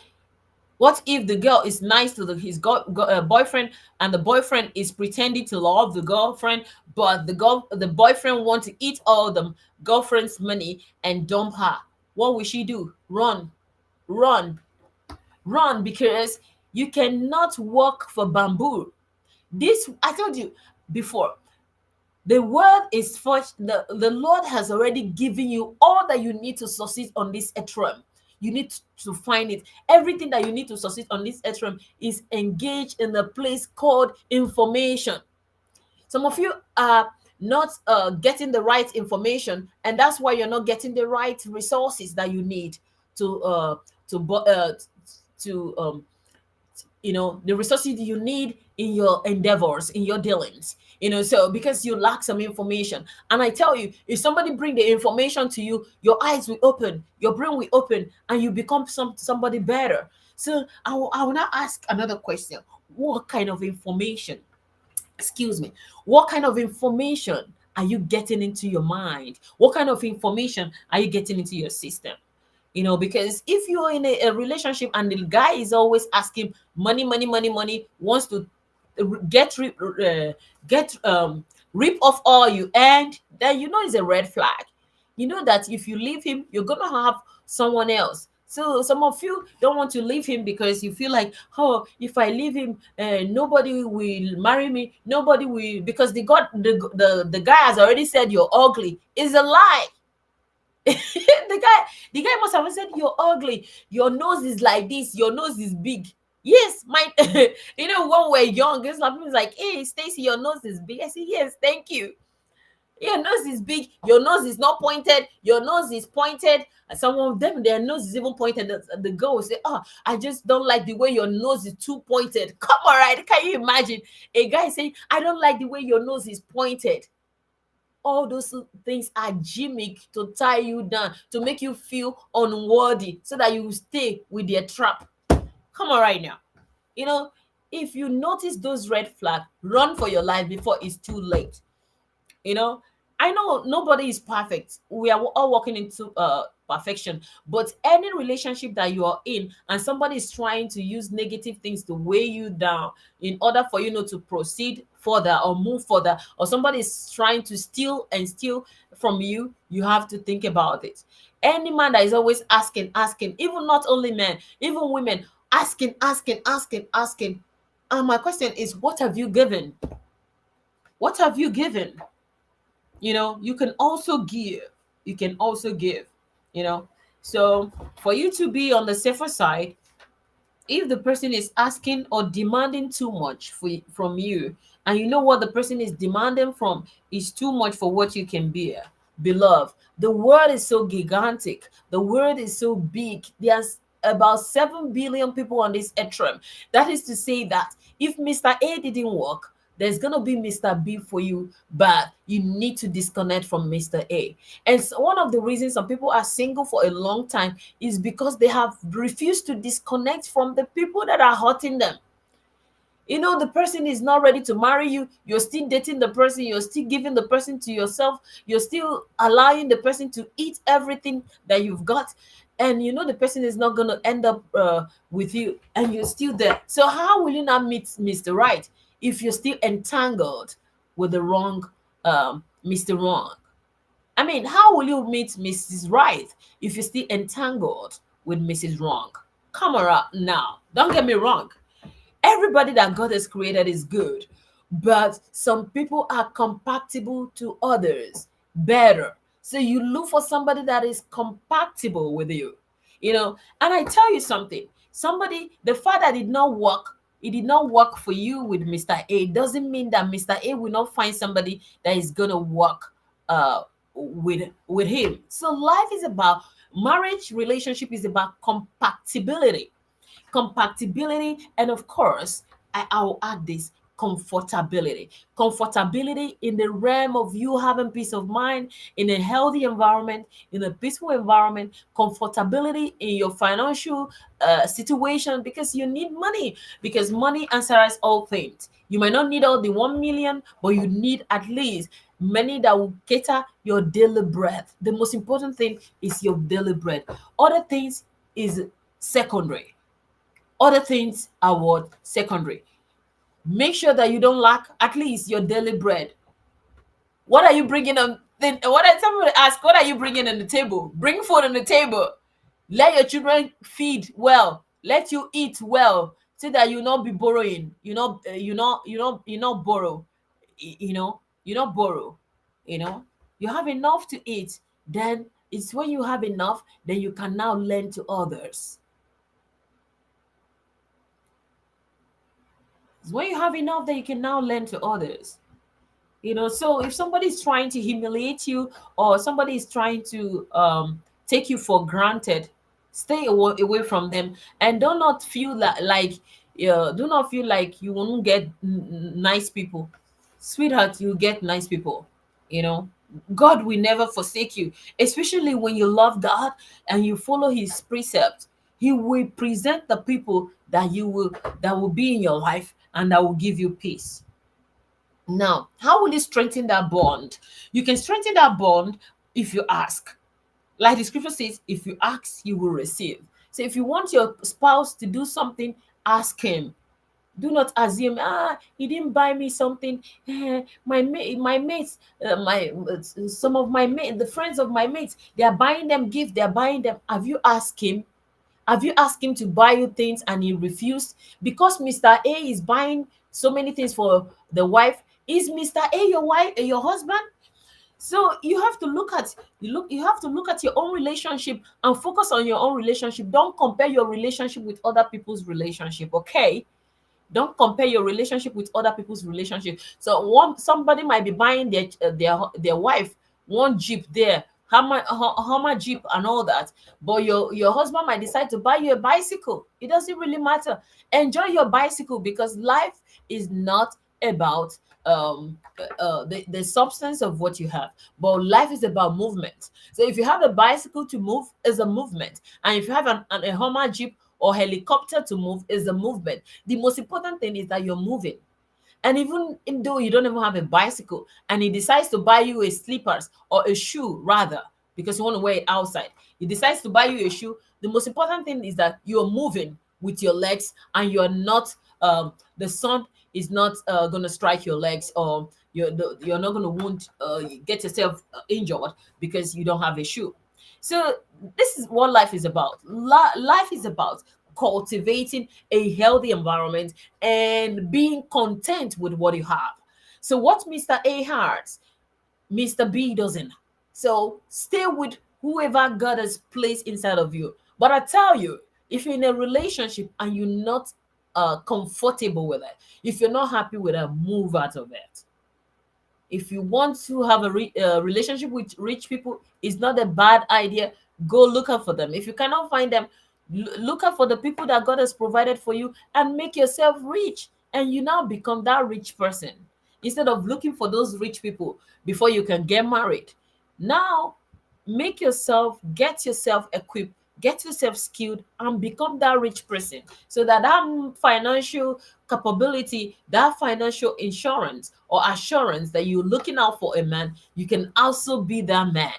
what if the girl is nice to his boyfriend, and the boyfriend is pretending to love the girlfriend, but the boyfriend wants to eat all the girlfriend's money and dump her? What will she do? Run, run, because you cannot work for bamboo. This I told you before. The word is first. The Lord has already given you all that you need to succeed on this earth realm. You need to find it. Everything that you need to succeed on this earth realm is engaged in a place called information. Some of you are not getting the right information, and that's why you're not getting the right resources that you need to to bu- uh, to the resources you need in your endeavors, in your dealings. So because you lack some information, and I tell you, if somebody bring the information to you, your eyes will open, your brain will open, and you become somebody better. So I will now ask another question. What kind of information, excuse me, what kind of information are you getting into your mind? What kind of information are you getting into your system? Because if you're in a relationship and the guy is always asking money, money, money, money, wants to get rip off all you, and then it's a red flag. That if you leave him, you're gonna have someone else. So some of you don't want to leave him because you feel like, oh, if I leave him, nobody will marry me, nobody will, because the guy has already said you're ugly. Is a lie. The guy must have said you're ugly, your nose is like this, your nose is big. Yes, my when we're young, it's like, hey, Stacy, your nose is big. I say, yes, thank you. Your nose is big, your nose is not pointed, your nose is pointed. And some of them, their nose is even pointed. The girl will say, oh, I just don't like the way your nose is too pointed. Come on, right? Can you imagine a guy saying, I don't like the way your nose is pointed? All those things are gimmick to tie you down, to make you feel unworthy, so that you will stay with their trap. Come on, right now. you know if you notice those red flags, run for your life before it's too late. you know I know nobody is perfect. We are all walking into perfection. But any relationship that you are in, and somebody is trying to use negative things to weigh you down in order for you not to proceed further or move further, or somebody is trying to steal from you, you have to think about it. Any man that is always asking, even not only men, even women, asking, and my question is, what have you given? What have you given? You can also give. You know so for you to be on the safer side, if the person is asking or demanding too much from you, and you know what the person is demanding from is too much for what you can bear, beloved, the world is so gigantic, the world is so big. There's about 7 billion people on this earth. That is to say that if Mr. A didn't work, there's gonna be Mr. B for you, but you need to disconnect from Mr. A. And so one of the reasons some people are single for a long time is because they have refused to disconnect from the people that are hurting them. The person is not ready to marry you. You're still dating the person. You're still giving the person to yourself. You're still allowing the person to eat everything that you've got. And the person is not going to end up with you, and you're still there. So, how will you not meet Mr. Right if you're still entangled with the wrong Mr. Wrong? I mean, how will you meet Mrs. Right if you're still entangled with Mrs. Wrong? Come around now. Don't get me wrong. Everybody that God has created is good, but some people are compatible to others better. So you look for somebody that is compatible with you. And I tell you something, the father did not work. It did not work for you with Mr. A. Doesn't mean that Mr. A will not find somebody that is gonna work with him. So life is about marriage, relationship is about compatibility, and of course, I will add this: comfortability in the realm of you having peace of mind in a healthy environment, in a peaceful environment, comfortability in your financial situation, because you need money, because money answers all things. You might not need all the 1 million, but you need at least money that will cater your daily bread. The most important thing is your daily bread. Other things is secondary. Other things are what? Secondary. Make sure that you don't lack at least your daily bread. What are you bringing on? Then what? Somebody ask, what are you bringing on the table? Bring food on the table. Let your children feed well. Let you eat well. so that you not be borrowing, you not borrow, you not borrow, you know, you have enough to eat. Then it's when you have enough, then you can now lend to others. It's when you have enough that you can now lend to others. So if somebody is trying to humiliate you, or somebody is trying to take you for granted, stay away from them. And do not feel do not feel like you won't get nice people. Sweetheart, you get nice people. you know God will never forsake you, especially when you love God and you follow his precepts. He will present the people that will be in your life and that will give you peace. Now, how will you strengthen that bond? You can strengthen that bond if you ask. Like the scripture says, if you ask, you will receive. So if you want your spouse to do something, ask him. Do not assume, he didn't buy me something. My mates, some of my mates, the friends of my mates, they are buying them gifts, they are buying them. Have you asked him? Have you asked him to buy you things and he refused? Because Mr. A is buying so many things for the wife. Is Mr. A your wife, your husband? So you have to look at your own relationship and focus on your own relationship. Don't compare your relationship with other people's relationship, okay? Don't compare your relationship with other people's relationship. So somebody might be buying their wife one jeep there, Hummer jeep and all that, but your husband might decide to buy you a bicycle. It doesn't really matter. Enjoy your bicycle, because life is not about the substance of what you have, but life is about movement. So if you have a bicycle to move, is a movement, and if you have a Hummer jeep or helicopter to move, is a movement. The most important thing is that you're moving. And even though you don't even have a bicycle and he decides to buy you a slippers or a shoe, rather, because you want to wear it outside, he decides to buy you a shoe, the most important thing is that you're moving with your legs, and you're not the sun is not going to strike your legs, or you're not going to get yourself injured because you don't have a shoe. So this is what life is about. Life is about cultivating a healthy environment and being content with what you have. So what Mr. A has, Mr. B doesn't. So stay with whoever God has placed inside of you. But I tell you, if you're in a relationship and you're not comfortable with it, if you're not happy with it, move out of it. If you want to have a relationship with rich people, it's not a bad idea. Go look out for them. If you cannot find them, look out for the people that God has provided for you and make yourself rich, and you now become that rich person instead of looking for those rich people before you can get married. Now get yourself equipped, get yourself skilled, and become that rich person, so that financial capability, that financial insurance or assurance that you're looking out for a man, you can also be that man.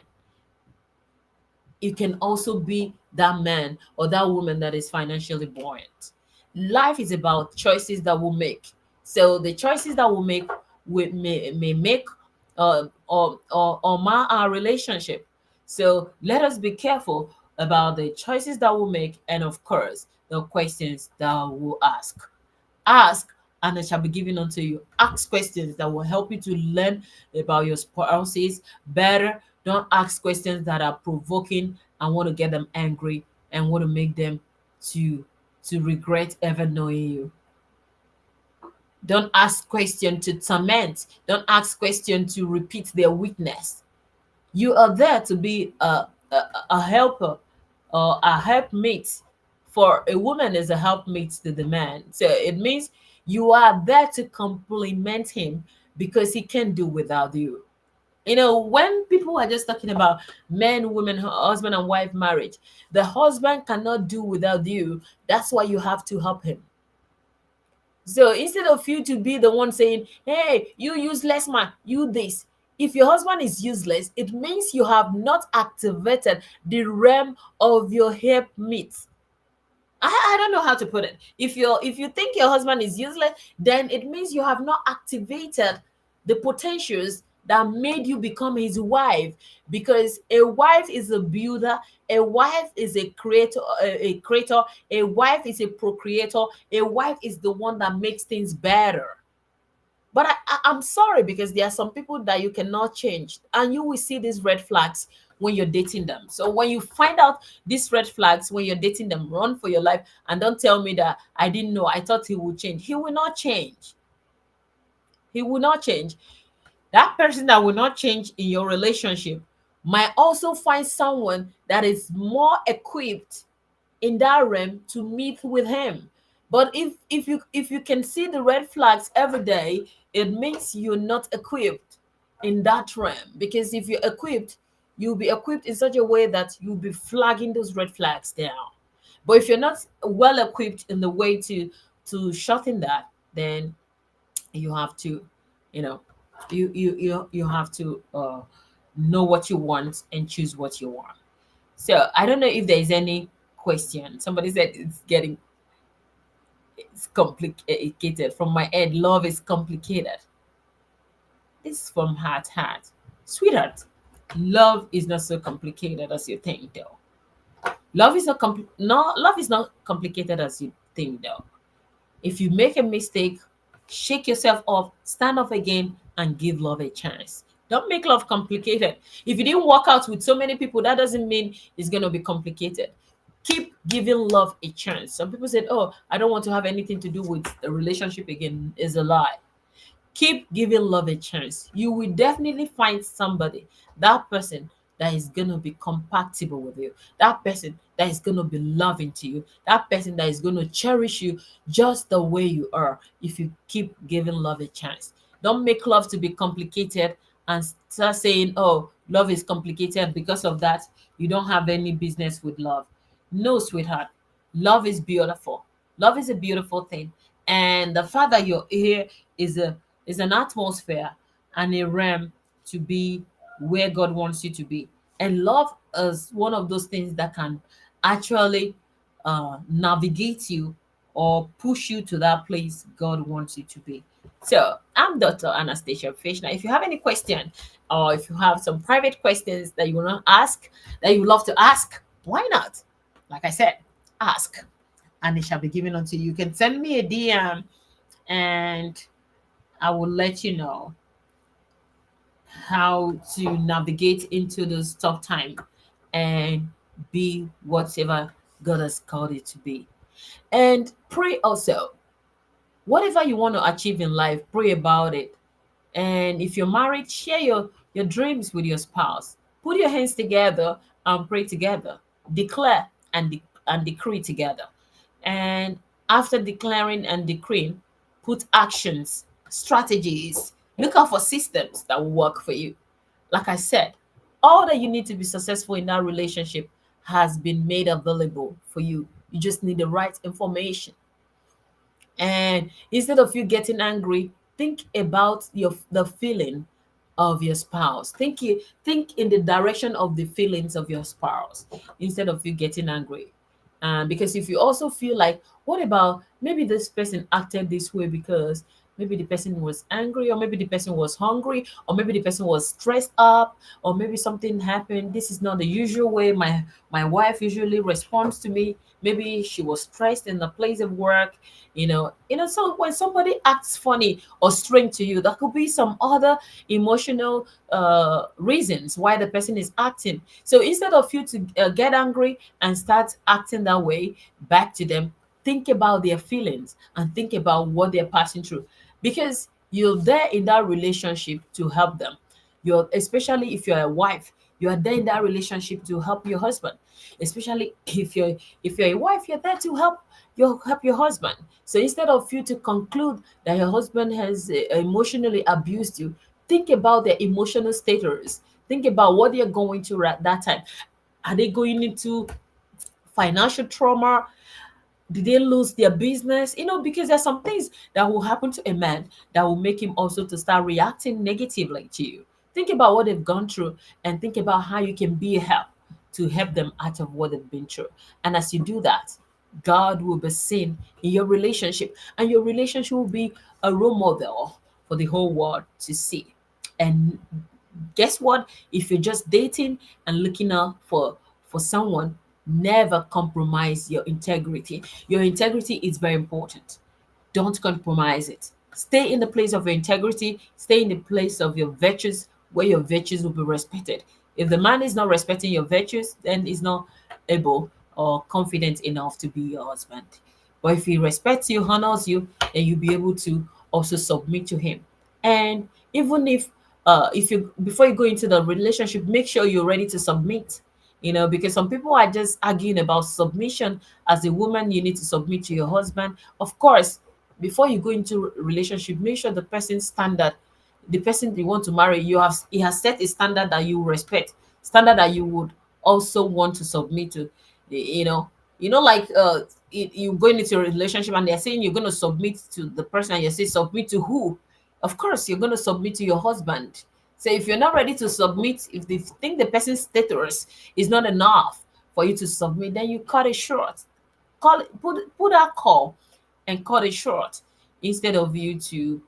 You can also be that man or that woman that is financially buoyant. Life is about choices that we'll make. So the choices that we'll make may make or mar our relationship. So let us be careful about the choices that we'll make, and of course the questions that we'll ask. Ask, and it shall be given unto you. Ask questions that will help you to learn about your spouses better. Don't ask questions that are provoking and want to get them angry and want to make them to regret ever knowing you. Don't ask questions to torment. Don't ask questions to repeat their weakness. You are there to be a helper or a helpmate. For a woman is a helpmate to the man. So it means you are there to complement him, because he can do without you. When people are just talking about men, women, husband and wife marriage, the husband cannot do without you. That's why you have to help him. So instead of you to be the one saying, hey, you useless man, you this. If your husband is useless, it means you have not activated the realm of your helpmeet. I don't know how to put it. If you think your husband is useless, then it means you have not activated the potentials that made you become his wife. Because a wife is a builder, a wife is a creator, a wife is a procreator, a wife is the one that makes things better. But I'm sorry, because there are some people that you cannot change, and you will see these red flags when you're dating them. So when you find out these red flags when you're dating them, run for your life, and don't tell me that I didn't know. I thought he would change. He will not change. He will not change. That person that will not change in your relationship might also find someone that is more equipped in that realm to meet with him. But if you can see the red flags every day, it means you're not equipped in that realm. Because if you're equipped, you'll be equipped in such a way that you'll be flagging those red flags down. But if you're not well equipped in the way to shorten that, then you have to, you know, you have to know what you want and choose what you want. So I don't know if there is any question. Somebody said it's complicated. From my head, love is complicated. This is from heart. Sweetheart, love is not so complicated as you think though. Love is not complicated as you think though. If you make a mistake, shake yourself off, stand up again, and give love a chance. Don't make love complicated. If you didn't work out with so many people, that doesn't mean it's going to be complicated. Keep giving love a chance. Some people said, "Oh, I don't want to have anything to do with a relationship again." Is a lie. Keep giving love a chance. You will definitely find somebody, that person that is going to be compatible with you, that person that is going to be loving to you, that person that is going to cherish you just the way you are, if you keep giving love a chance. Don't make love to be complicated and start saying, "Oh, love is complicated, because of that you don't have any business with love." No, sweetheart, love is beautiful. Love is a beautiful thing. And the fact that you're here is a is an atmosphere and a realm to be where God wants you to be. And love is one of those things that can actually navigate you or push you to that place God wants you to be. So I'm Dr. Anastasia Fechner. If you have any question, or if you have some private questions that you want to ask, that you would love to ask, why not? Like I said, ask, and it shall be given unto you. You can send me a DM, and I will let you know how to navigate into this tough time and be whatever God has called it to be. And pray also. Whatever you want to achieve in life, pray about it. And if you're married, share your dreams with your spouse. Put your hands together and pray together. Declare and decree together. And after declaring and decreeing, put actions, strategies. Look out for systems that will work for you. Like I said, all that you need to be successful in that relationship has been made available for you. You just need the right information. And instead of you getting angry, think about the feeling of your spouse. Think in the direction of the feelings of your spouse instead of you getting angry. Because if you also feel like, what about maybe this person acted this way because maybe the person was angry, or maybe the person was hungry, or maybe the person was stressed up, or maybe something happened. This is not the usual way my wife usually responds to me. Maybe she was stressed in the place of work, so when somebody acts funny or strange to you, there could be some other emotional reasons why the person is acting. So instead of you to get angry and start acting that way back to them, think about their feelings and think about what they're passing through, because you're there in that relationship to help them. You're Especially if you're a wife, you are there in that relationship to help your husband. Especially if you're a wife, you're there to help your husband. So instead of you to conclude that your husband has emotionally abused you, think about their emotional status. Think about what they're going through at that time. Are they going into financial trauma? Did they lose their business? Because there's some things that will happen to a man that will make him also to start reacting negatively to you. Think about what they've gone through and think about how you can be a help to help them out of what they've been through. And as you do that, God will be seen in your relationship, and your relationship will be a role model for the whole world to see. And guess what? If you're just dating and looking out for someone, never compromise your integrity. Your integrity is very important. Don't compromise it. Stay in the place of your integrity. Stay in the place of your virtues, where your virtues will be respected. If the man is not respecting your virtues, then he's not able or confident enough to be your husband. But if he respects you, honors you, then you'll be able to also submit to him. And even if you, before you go into the relationship, make sure you're ready to submit. Because some people are just arguing about submission. As a woman, you need to submit to your husband. Of course, before you go into relationship, make sure the person's standard, the person you want to marry, he has set a standard that you respect, standard that you would also want to submit to. you know like you going into a relationship and they're saying you're going to submit to the person, and you say submit to who? Of course you're going to submit to your husband. So if you're not ready to submit, if they think the person's status is not enough for you to submit, then you cut it short. Put that call and cut it short, instead of you to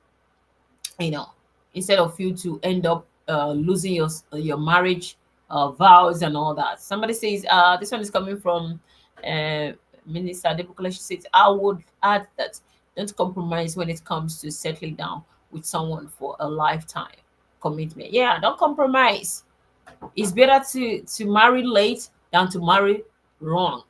you know instead of you to end up losing your marriage vows and all that. Somebody says, this one is coming from uh, Minister Adebukola. She says, I would add that don't compromise when it comes to settling down with someone for a lifetime commitment. Yeah, don't compromise. It's better to marry late than to marry wrong.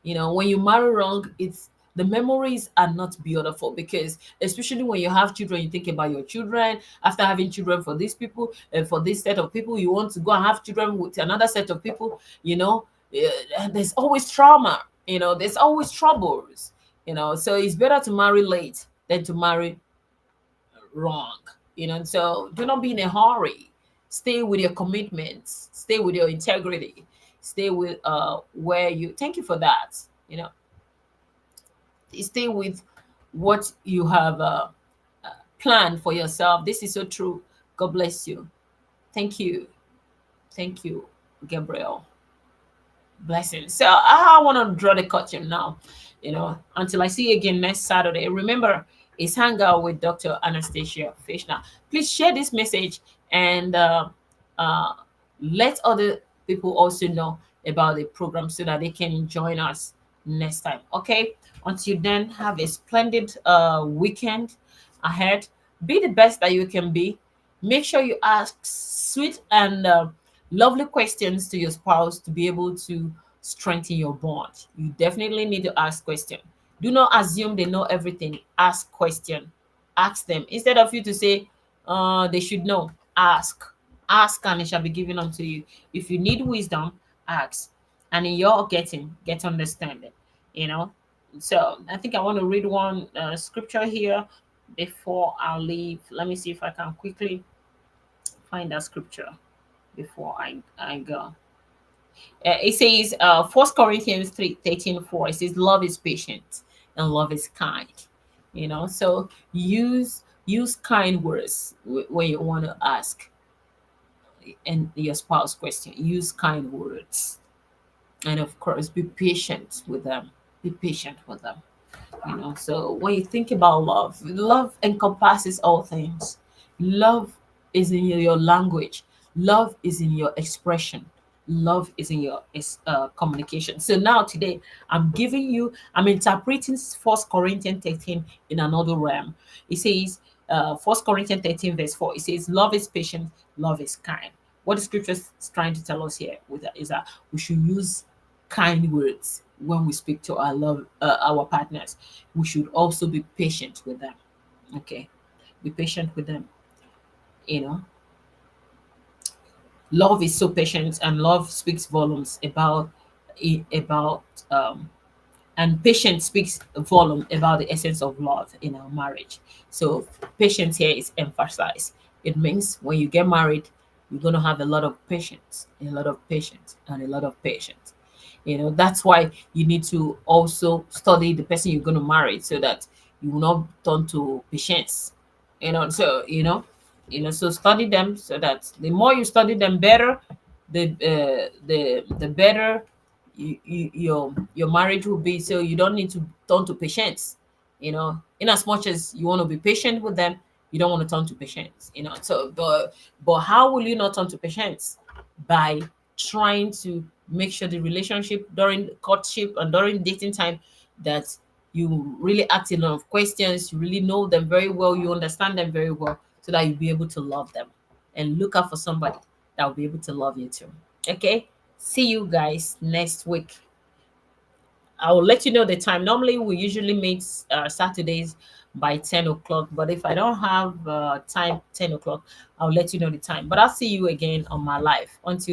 When you marry wrong, it's the memories are not beautiful, because especially when you have children, you think about your children. After having children for these people and for this set of people, you want to go and have children with another set of people. There's always trauma. There's always troubles. So it's better to marry late than to marry wrong. So do not be in a hurry. Stay with your commitments, stay with your integrity, stay with where you thank you for that. Stay with what you have planned for yourself. This is so true. God bless you. Thank you. Thank you, Gabriel. Blessings. So I want to draw the curtain now, until I see you again next Saturday. Remember, it's Hangout with Dr. Anastasia Fechner. Please share this message and uh, let other people also know about the program so that they can join us next time. Okay. Until then, have a splendid weekend ahead. Be the best that you can be. Make sure you ask sweet and lovely questions to your spouse to be able to strengthen your bond. You definitely need to ask questions. Do not assume they know everything. Ask question. Ask them instead of you to say they should know. Ask and it shall be given unto you. If you need wisdom, ask, and in your getting, get understanding. You know. So I think I want to read one scripture here before I leave. Let me see if I can quickly find that scripture before I go. It says, 1 Corinthians 3:13-4. It says, love is patient and love is kind. So use kind words when you want to ask and your spouse question. Use kind words, and of course, be patient with them. Be patient with them. So when you think about love encompasses all things. Love is in your language. Love is in your expression. Love is in your communication. So now today I'm interpreting 1 Corinthians 13 in another realm. It says, 1 Corinthians 13 verse 4. It says, love is patient, love is kind. What the scripture is trying to tell us here with that is that we should use kind words when we speak to our partners. We should also be patient with them. Okay, be patient with them. you know Love is so patient, and love speaks volumes about and patience speaks volume about the essence of love in our marriage. So patience here is emphasized. It means when you get married, you're going to have a lot of patience, a lot of patience, and a lot of patience. That's why you need to also study the person you're going to marry, so that you will not turn to patience. So study them, so that the more you study them better, the better your marriage will be. So you don't need to turn to patience. In as much as you want to be patient with them, you don't want to turn to patience, so but how will you not turn to patience? By trying to make sure the relationship during courtship and during dating time, that you really ask a lot of questions, you really know them very well, you understand them very well, so that you'll be able to love them and look out for somebody that will be able to love you too. Okay, see you guys next week. I will let you know the time. Normally, we usually meet Saturdays by 10 o'clock. But if I don't have time 10 o'clock, I'll let you know the time. But I'll see you again on my live. Until